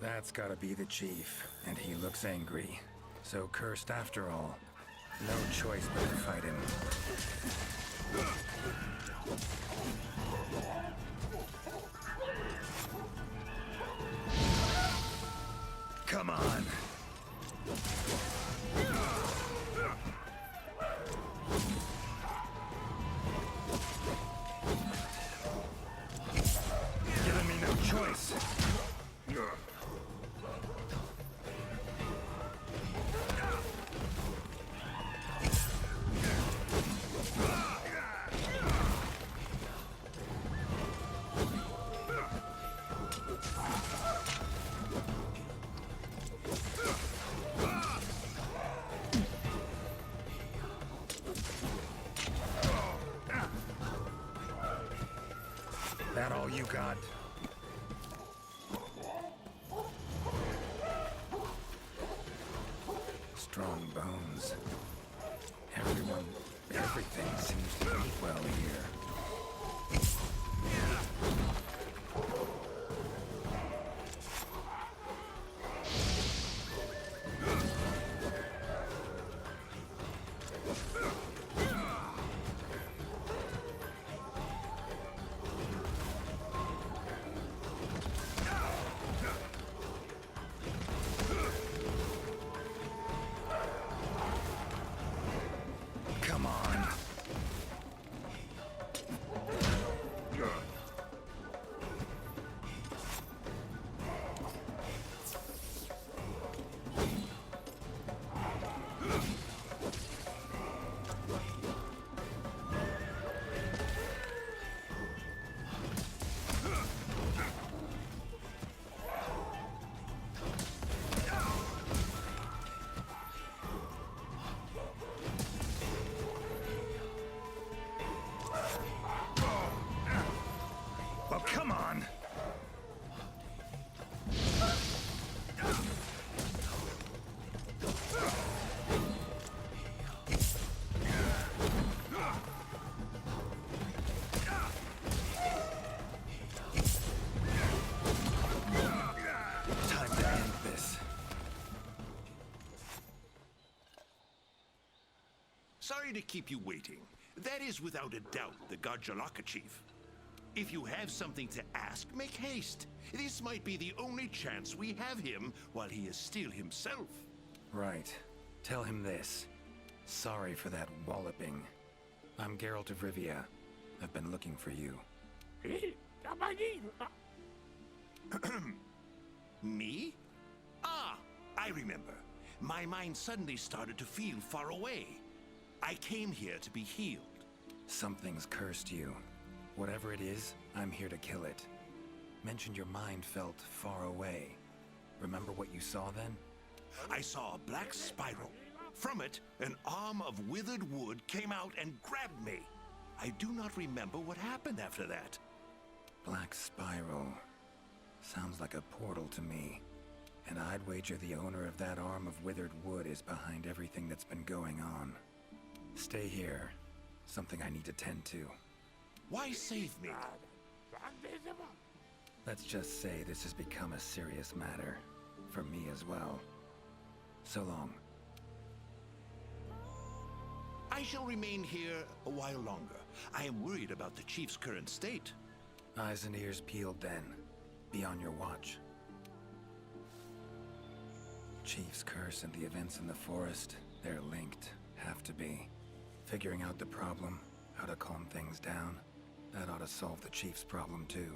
That's gotta be the chief, and he looks angry. So cursed after all. No choice but to fight him. Come on! Giving me no choice. that all you got? Strong bones. Everything seems to be well here. Come on. Well, come on. Time to end this. Sorry to keep you waiting. That is without a doubt the Garjalaka chief. If you have something to ask, make haste. This might be the only chance we have him while he is still himself. Right. Tell him this. Sorry for that walloping. I'm Geralt of Rivia. I've been looking for you. Me? Ah, I remember. My mind suddenly started to feel far away. I came here to be healed. Something's cursed you. Whatever it is, I'm here to kill it. Mentioned your mind felt far away. Remember what you saw then? I saw a black spiral. From it, an arm of withered wood came out and grabbed me. I do not remember what happened after that. Black spiral. Sounds like a portal to me. And I'd wager the owner of that arm of withered wood is behind everything that's been going on. Stay here. Something I need to tend to. Why save me? Let's just say this has become a serious matter. For me as well. So long. I shall remain here a while longer. I am worried about the chief's current state. Eyes and ears peeled then. Be on your watch. Chief's curse and the events in the forest, they're linked. Have to be. Figuring out the problem, how to calm things down, that ought to solve the Chief's problem too.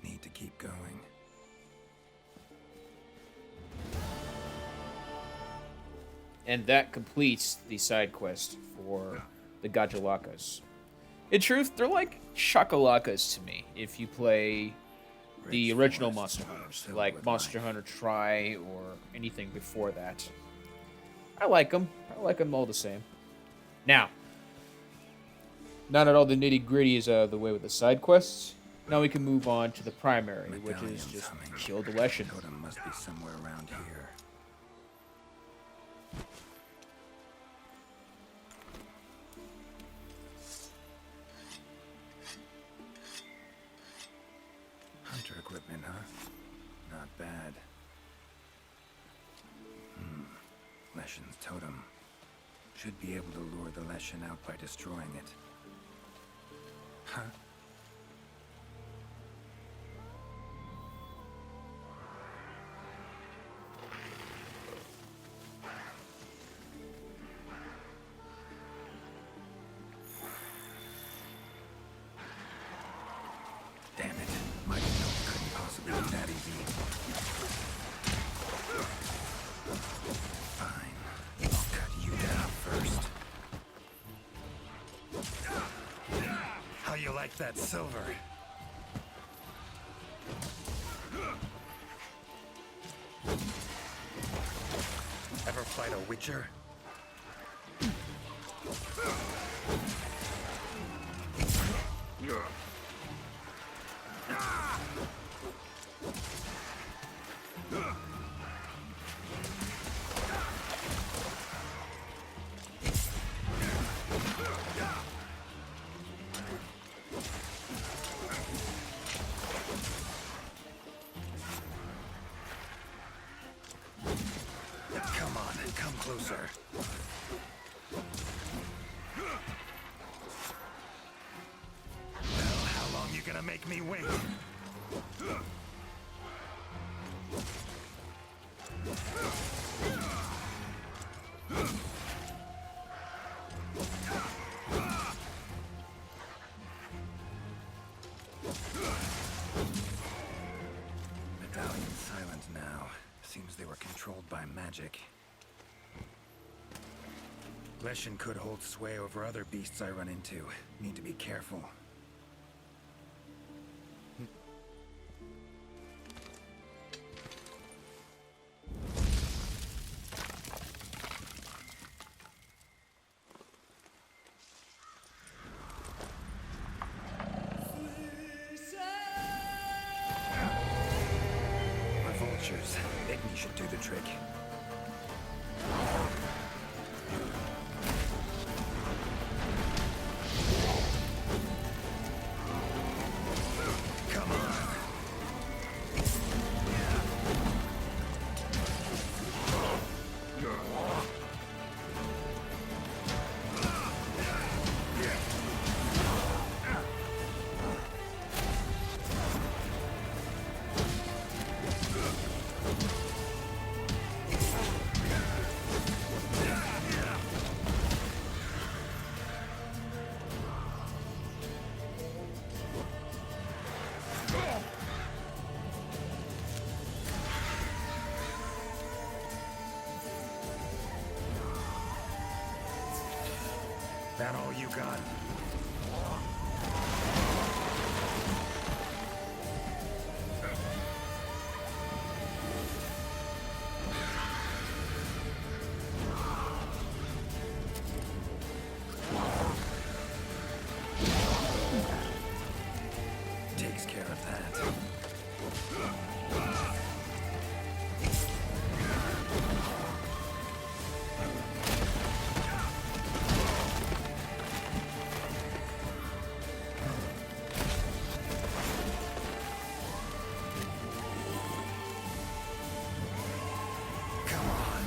Need to keep going. And that completes the side quest for the Gajalakas. In truth, they're like Shakalakas to me if you play the Rich original forest Monster Hunters, filled like with Monster life. Hunter Tri or anything before that. I like them. I like them all the same. Now that all the nitty-gritty is out of the way with the side quests, now we can move on to the primary, which is Medallion's just humming. kill the Leshen. Totem must be somewhere around here. Hunter equipment, huh? Not bad. Leshen's totem. Should be able to lure the Leshen out by destroying it. Huh? Damn it. Might have known it couldn't possibly be that easy. Fine. I'll cut you down first. How you like that silver? Ever fight a witcher? on, come closer. Well, how long you gonna make me wait? Medallion silent now. Seems they were controlled by magic. Leshen could hold sway over other beasts I run into. Need to be careful. My vultures. Igni should do the trick. Come on. That all you got? Takes care of that. Come on.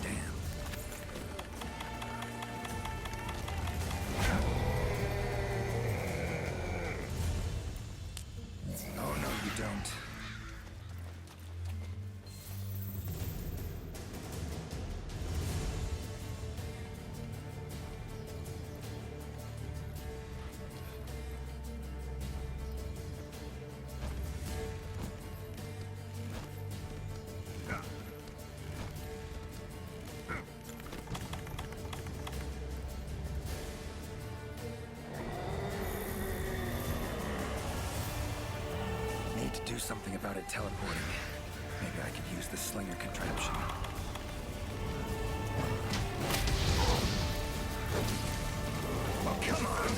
Damn. Oh, no, you don't. Need to do something about it teleporting. Maybe I could use the slinger contraption. Oh, come on!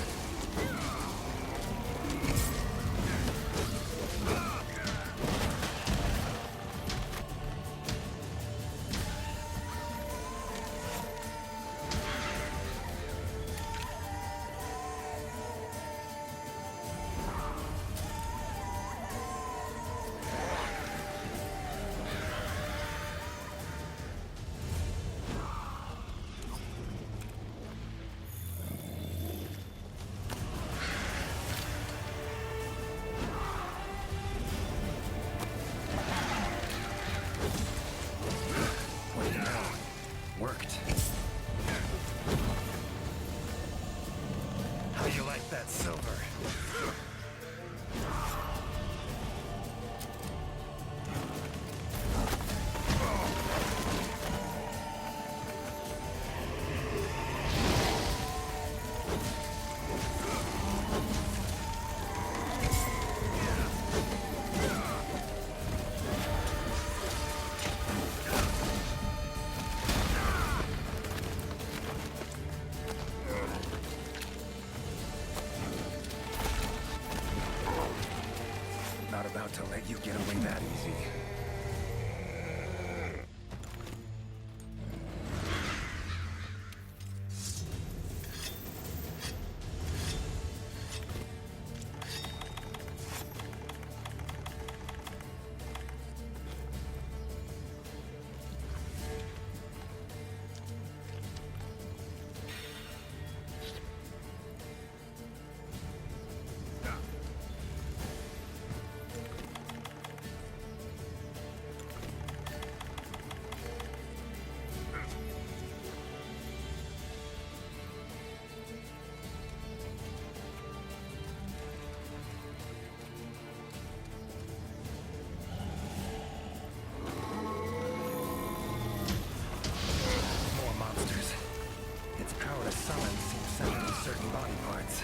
body parts.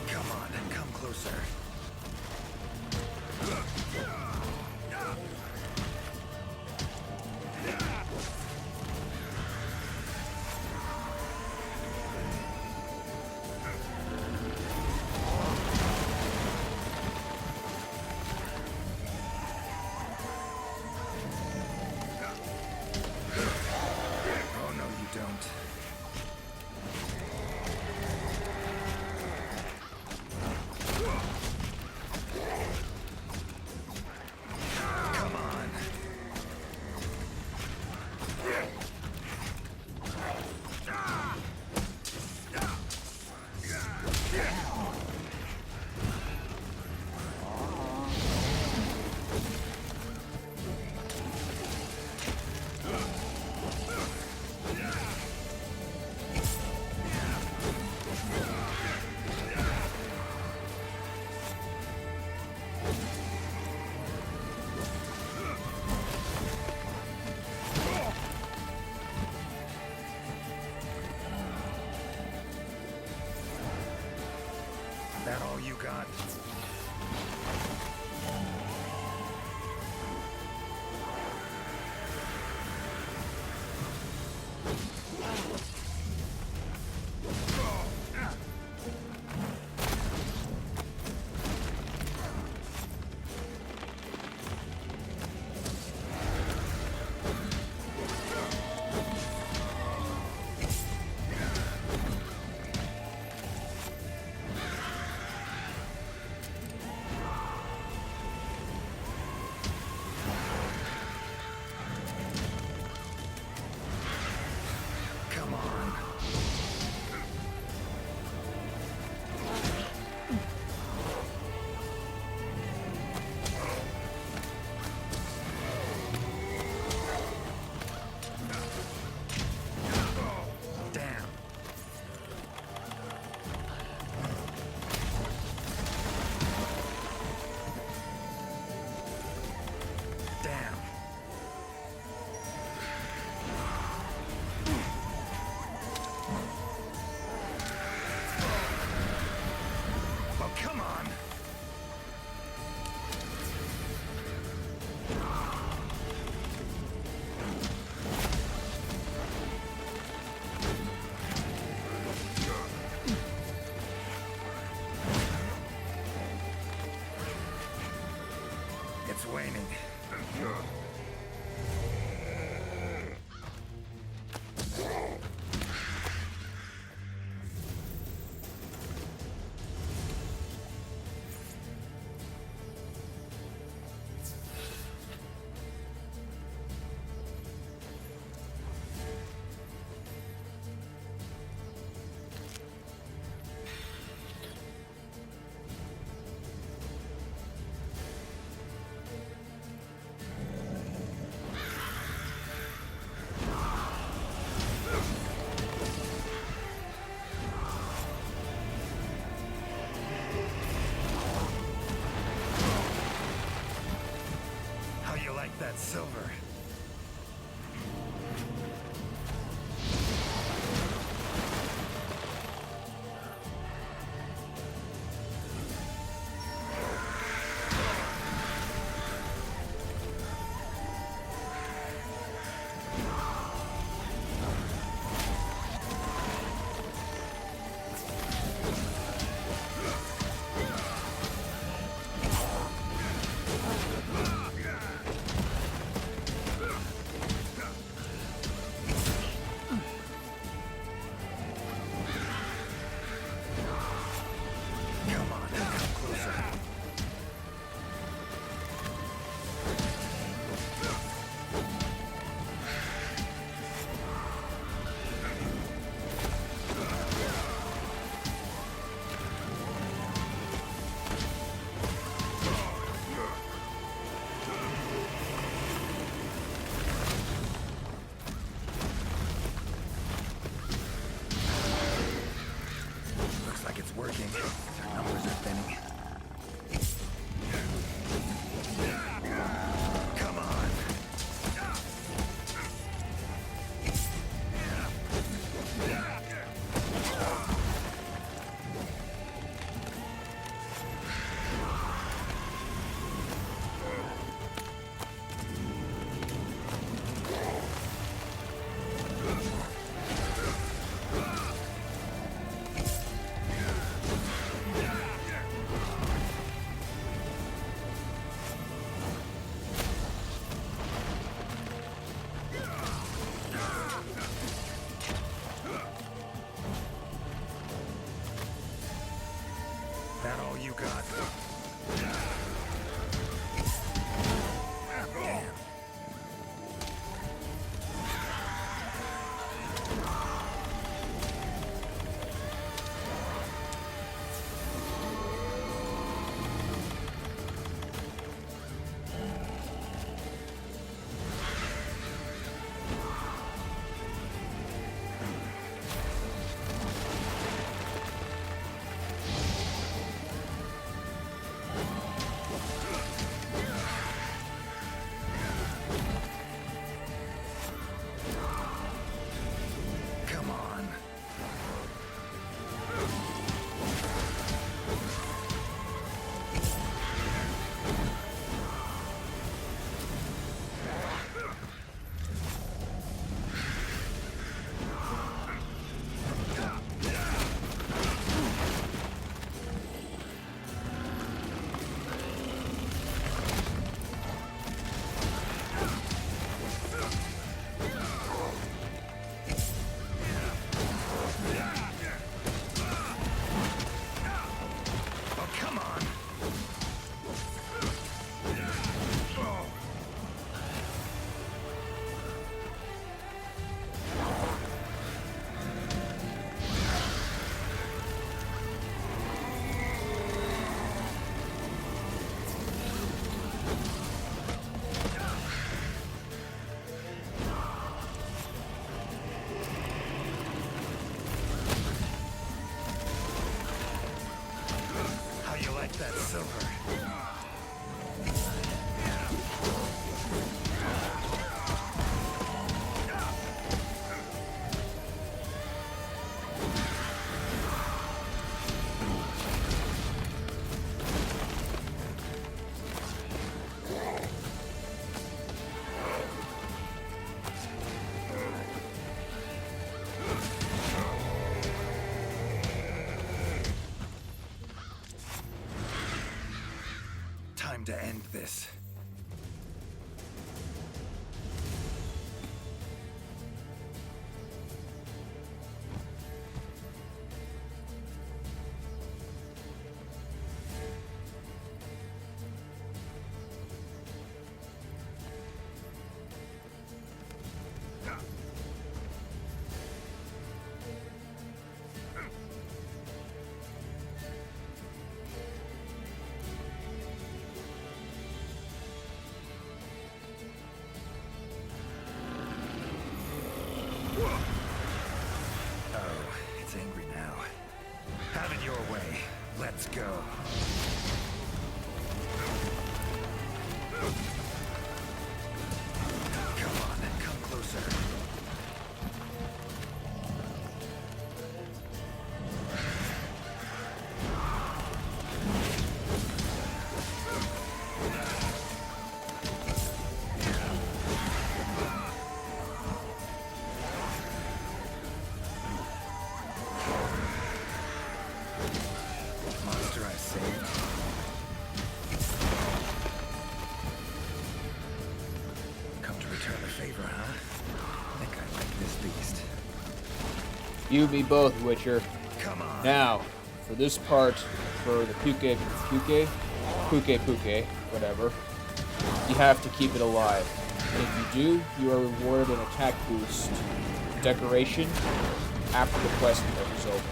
Come on, come closer. Oh no, you don't. Come on. That all you got? Come on. Damn. Damn. Oh, come on. It's waning. How you like that silver? to end this. Oh, it's angry now. Have it your way. Let's go. Come on, come closer. Monster I saved. Come to return the favor, huh? I think I like this beast. You, me both, Witcher. Come on. Now, for this part, for the Puke, whatever, you have to keep it alive. And if you do, you are rewarded an attack boost decoration after the quest is over.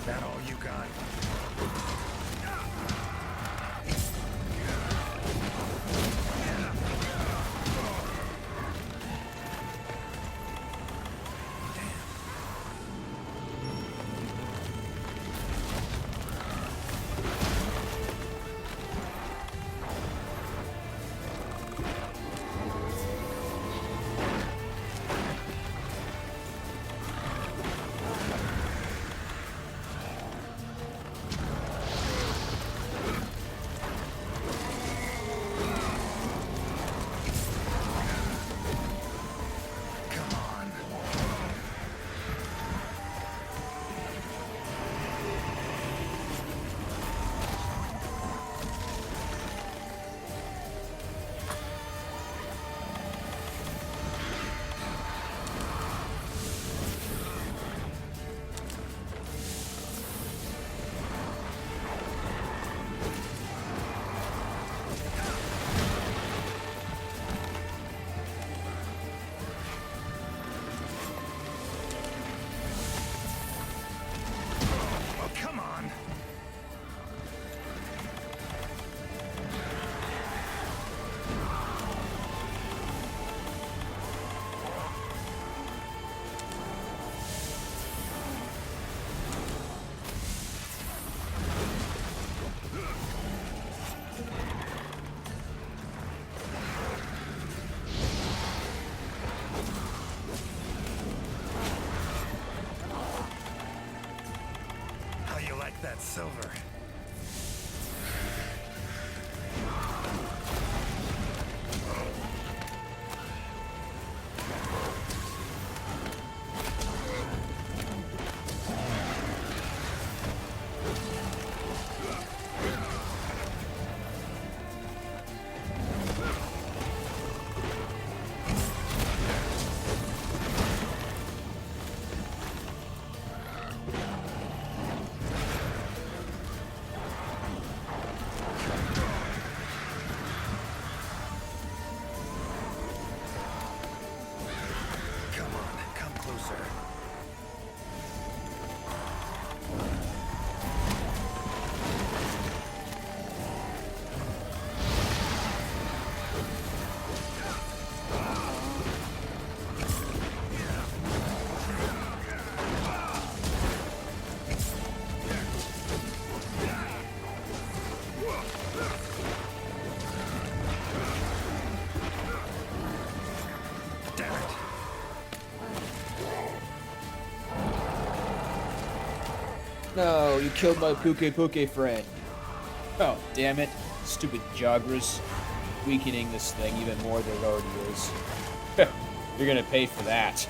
That all you got? Come on. Oh, come on. How you like that silver? No, you killed my Puke friend. Oh, damn it. Stupid Jagras. Weakening this thing even more than it already is. You're gonna pay for that.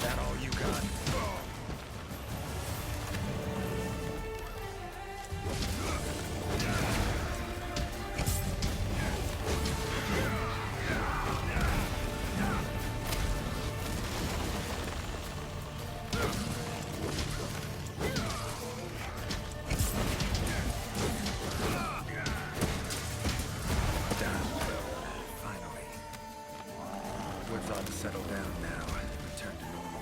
That all you got? Finally. Woods ought to settle down now. Return to normal.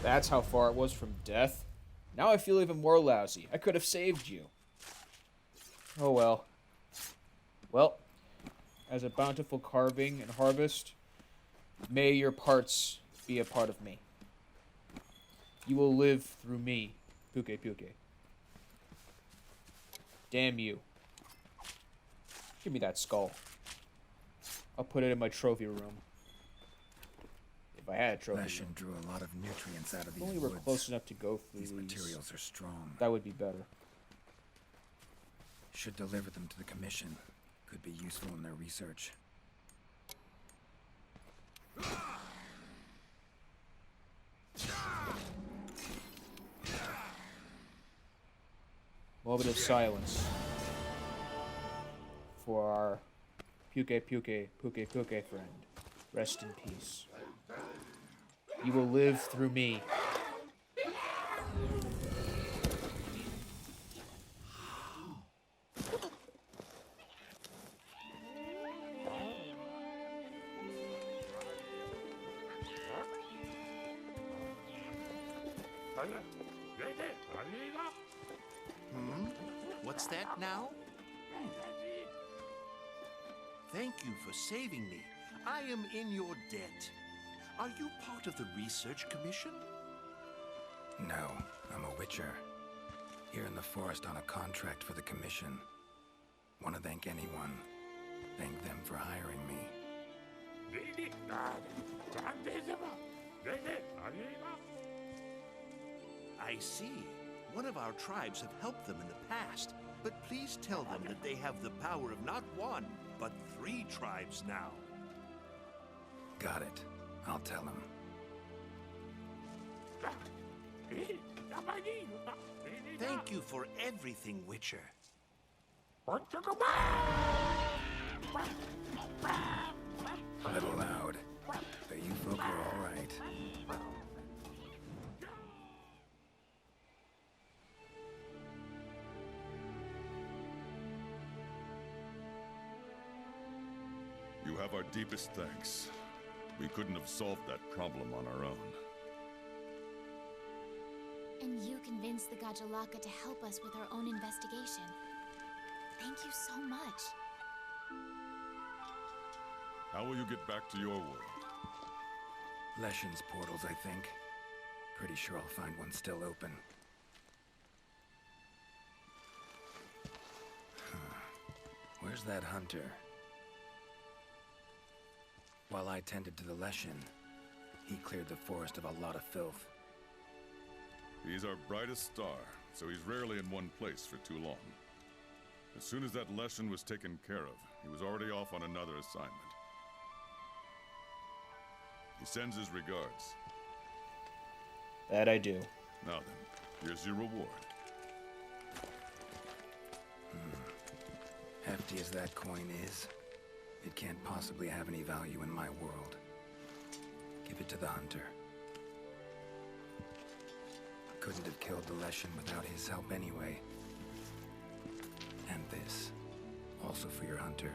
That's how far it was from death. Now I feel even more lousy. I could have saved you. Oh well. Well, as a bountiful carving and harvest, may your parts be a part of me. You will live through me, Puke. Damn you. Give me that skull. I'll put it in my trophy room. If I had a trophy room. Leshen drew a lot of nutrients out of If these only we're woods. close enough to go through These materials are strong. That would be better. Should deliver them to the Commission. Could be useful in their research. Moment of silence for our Puke friend. Rest in peace. You will live through me. What's that now? Thank you for saving me. I am in your debt. Are you part of the Research Commission? No, I'm a witcher. Here in the forest on a contract for the Commission. Want to thank anyone. Thank them for hiring me. I see. One of our tribes have helped them in the past, but please tell them that they have the power of not one, but 3 tribes now. Got it. I'll tell them. Thank you for everything, Witcher. A little loud. But you folk are all right. You have our deepest thanks. We couldn't have solved that problem on our own. And you convinced the Gajalaka to help us with our own investigation. Thank you so much. How will you get back to your world? Leshen's portals, I think. Pretty sure I'll find one still open. Where's that hunter? While I tended to the Leshen, he cleared the forest of a lot of filth. He's our brightest star, so he's rarely in one place for too long. As soon as that Leshen was taken care of, he was already off on another assignment. He sends his regards. That I do. Now then, here's your reward. Hefty as that coin is, it can't possibly have any value in my world. Give it to the hunter. Couldn't have killed the Leshen without his help anyway. And this, also for your hunter.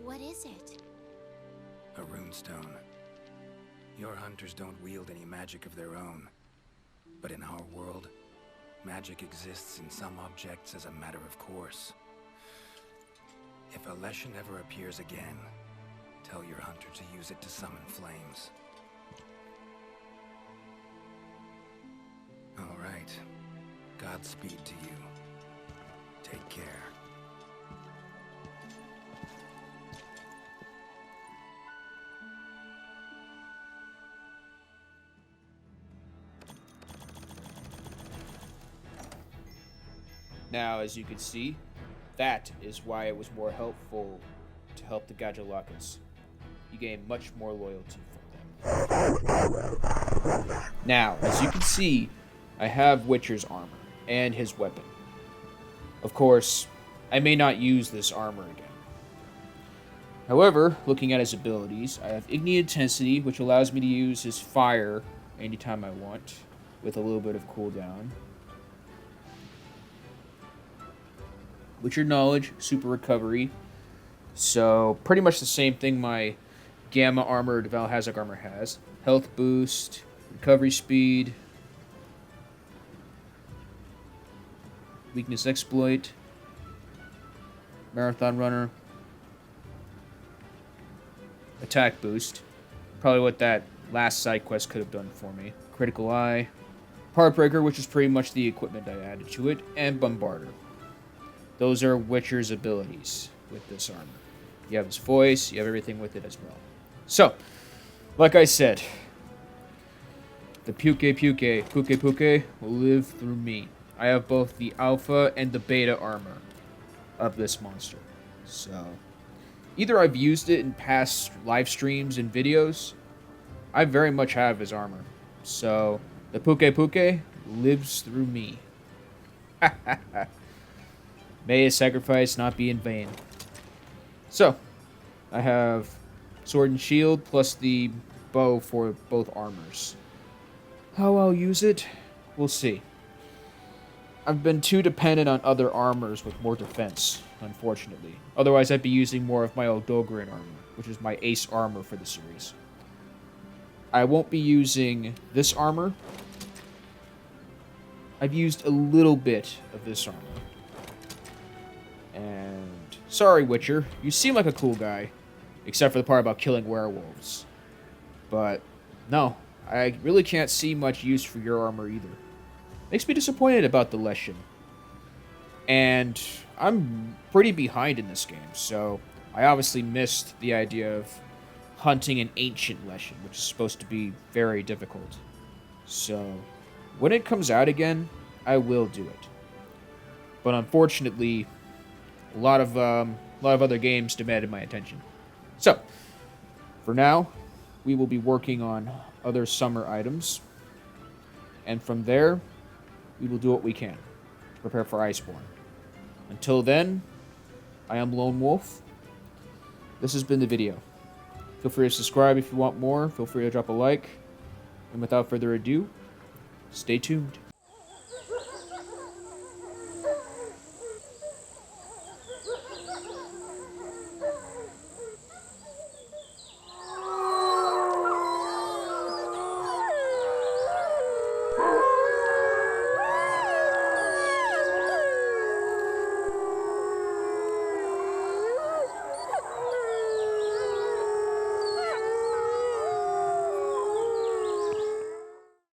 What is it? A runestone. Your hunters don't wield any magic of their own. But in our world, magic exists in some objects as a matter of course. If a Leshen ever appears again, tell your hunter to use it to summon flames. All right. Godspeed to you. Take care. Now, as you can see, that is why it was more helpful to help the Gajalakas. You gain much more loyalty from them. Now, as you can see, I have Witcher's armor and his weapon. Of course, I may not use this armor again. However, looking at his abilities, I have Igni Intensity, which allows me to use his fire anytime I want, with a little bit of cooldown. Witcher Knowledge, Super Recovery. So, pretty much the same thing my Gamma Armor, Valhazak Armor has. Health Boost, Recovery Speed, Weakness Exploit, Marathon Runner, Attack Boost. Probably what that last side quest could have done for me. Critical Eye, Part Breaker, which is pretty much the equipment I added to it, and Bombarder. Those are Witcher's abilities with this armor. You have his voice, you have everything with it as well. So, like I said, the Puke will live through me. I have both the alpha and the beta armor of this monster. So, either I've used it in past live streams and videos, I very much have his armor. So, the Puke lives through me. May his sacrifice not be in vain. So, I have sword and shield plus the bow for both armors. How I'll use it, we'll see. I've been too dependent on other armors with more defense, unfortunately. Otherwise, I'd be using more of my Oldogrin armor, which is my ace armor for the series. I won't be using this armor. I've used a little bit of this armor. And sorry, Witcher, you seem like a cool guy, except for the part about killing werewolves. But no, I really can't see much use for your armor either. Makes me disappointed about the Leshen. And I'm pretty behind in this game, so I obviously missed the idea of hunting an ancient Leshen, which is supposed to be very difficult. So when it comes out again, I will do it. But unfortunately, a lot of other games demanded my attention. So, for now, we will be working on other summer items. And from there, we will do what we can to prepare for Iceborne. Until then, I am Lone Wolf. This has been the video. Feel free to subscribe if you want more. Feel free to drop a like. And without further ado, stay tuned.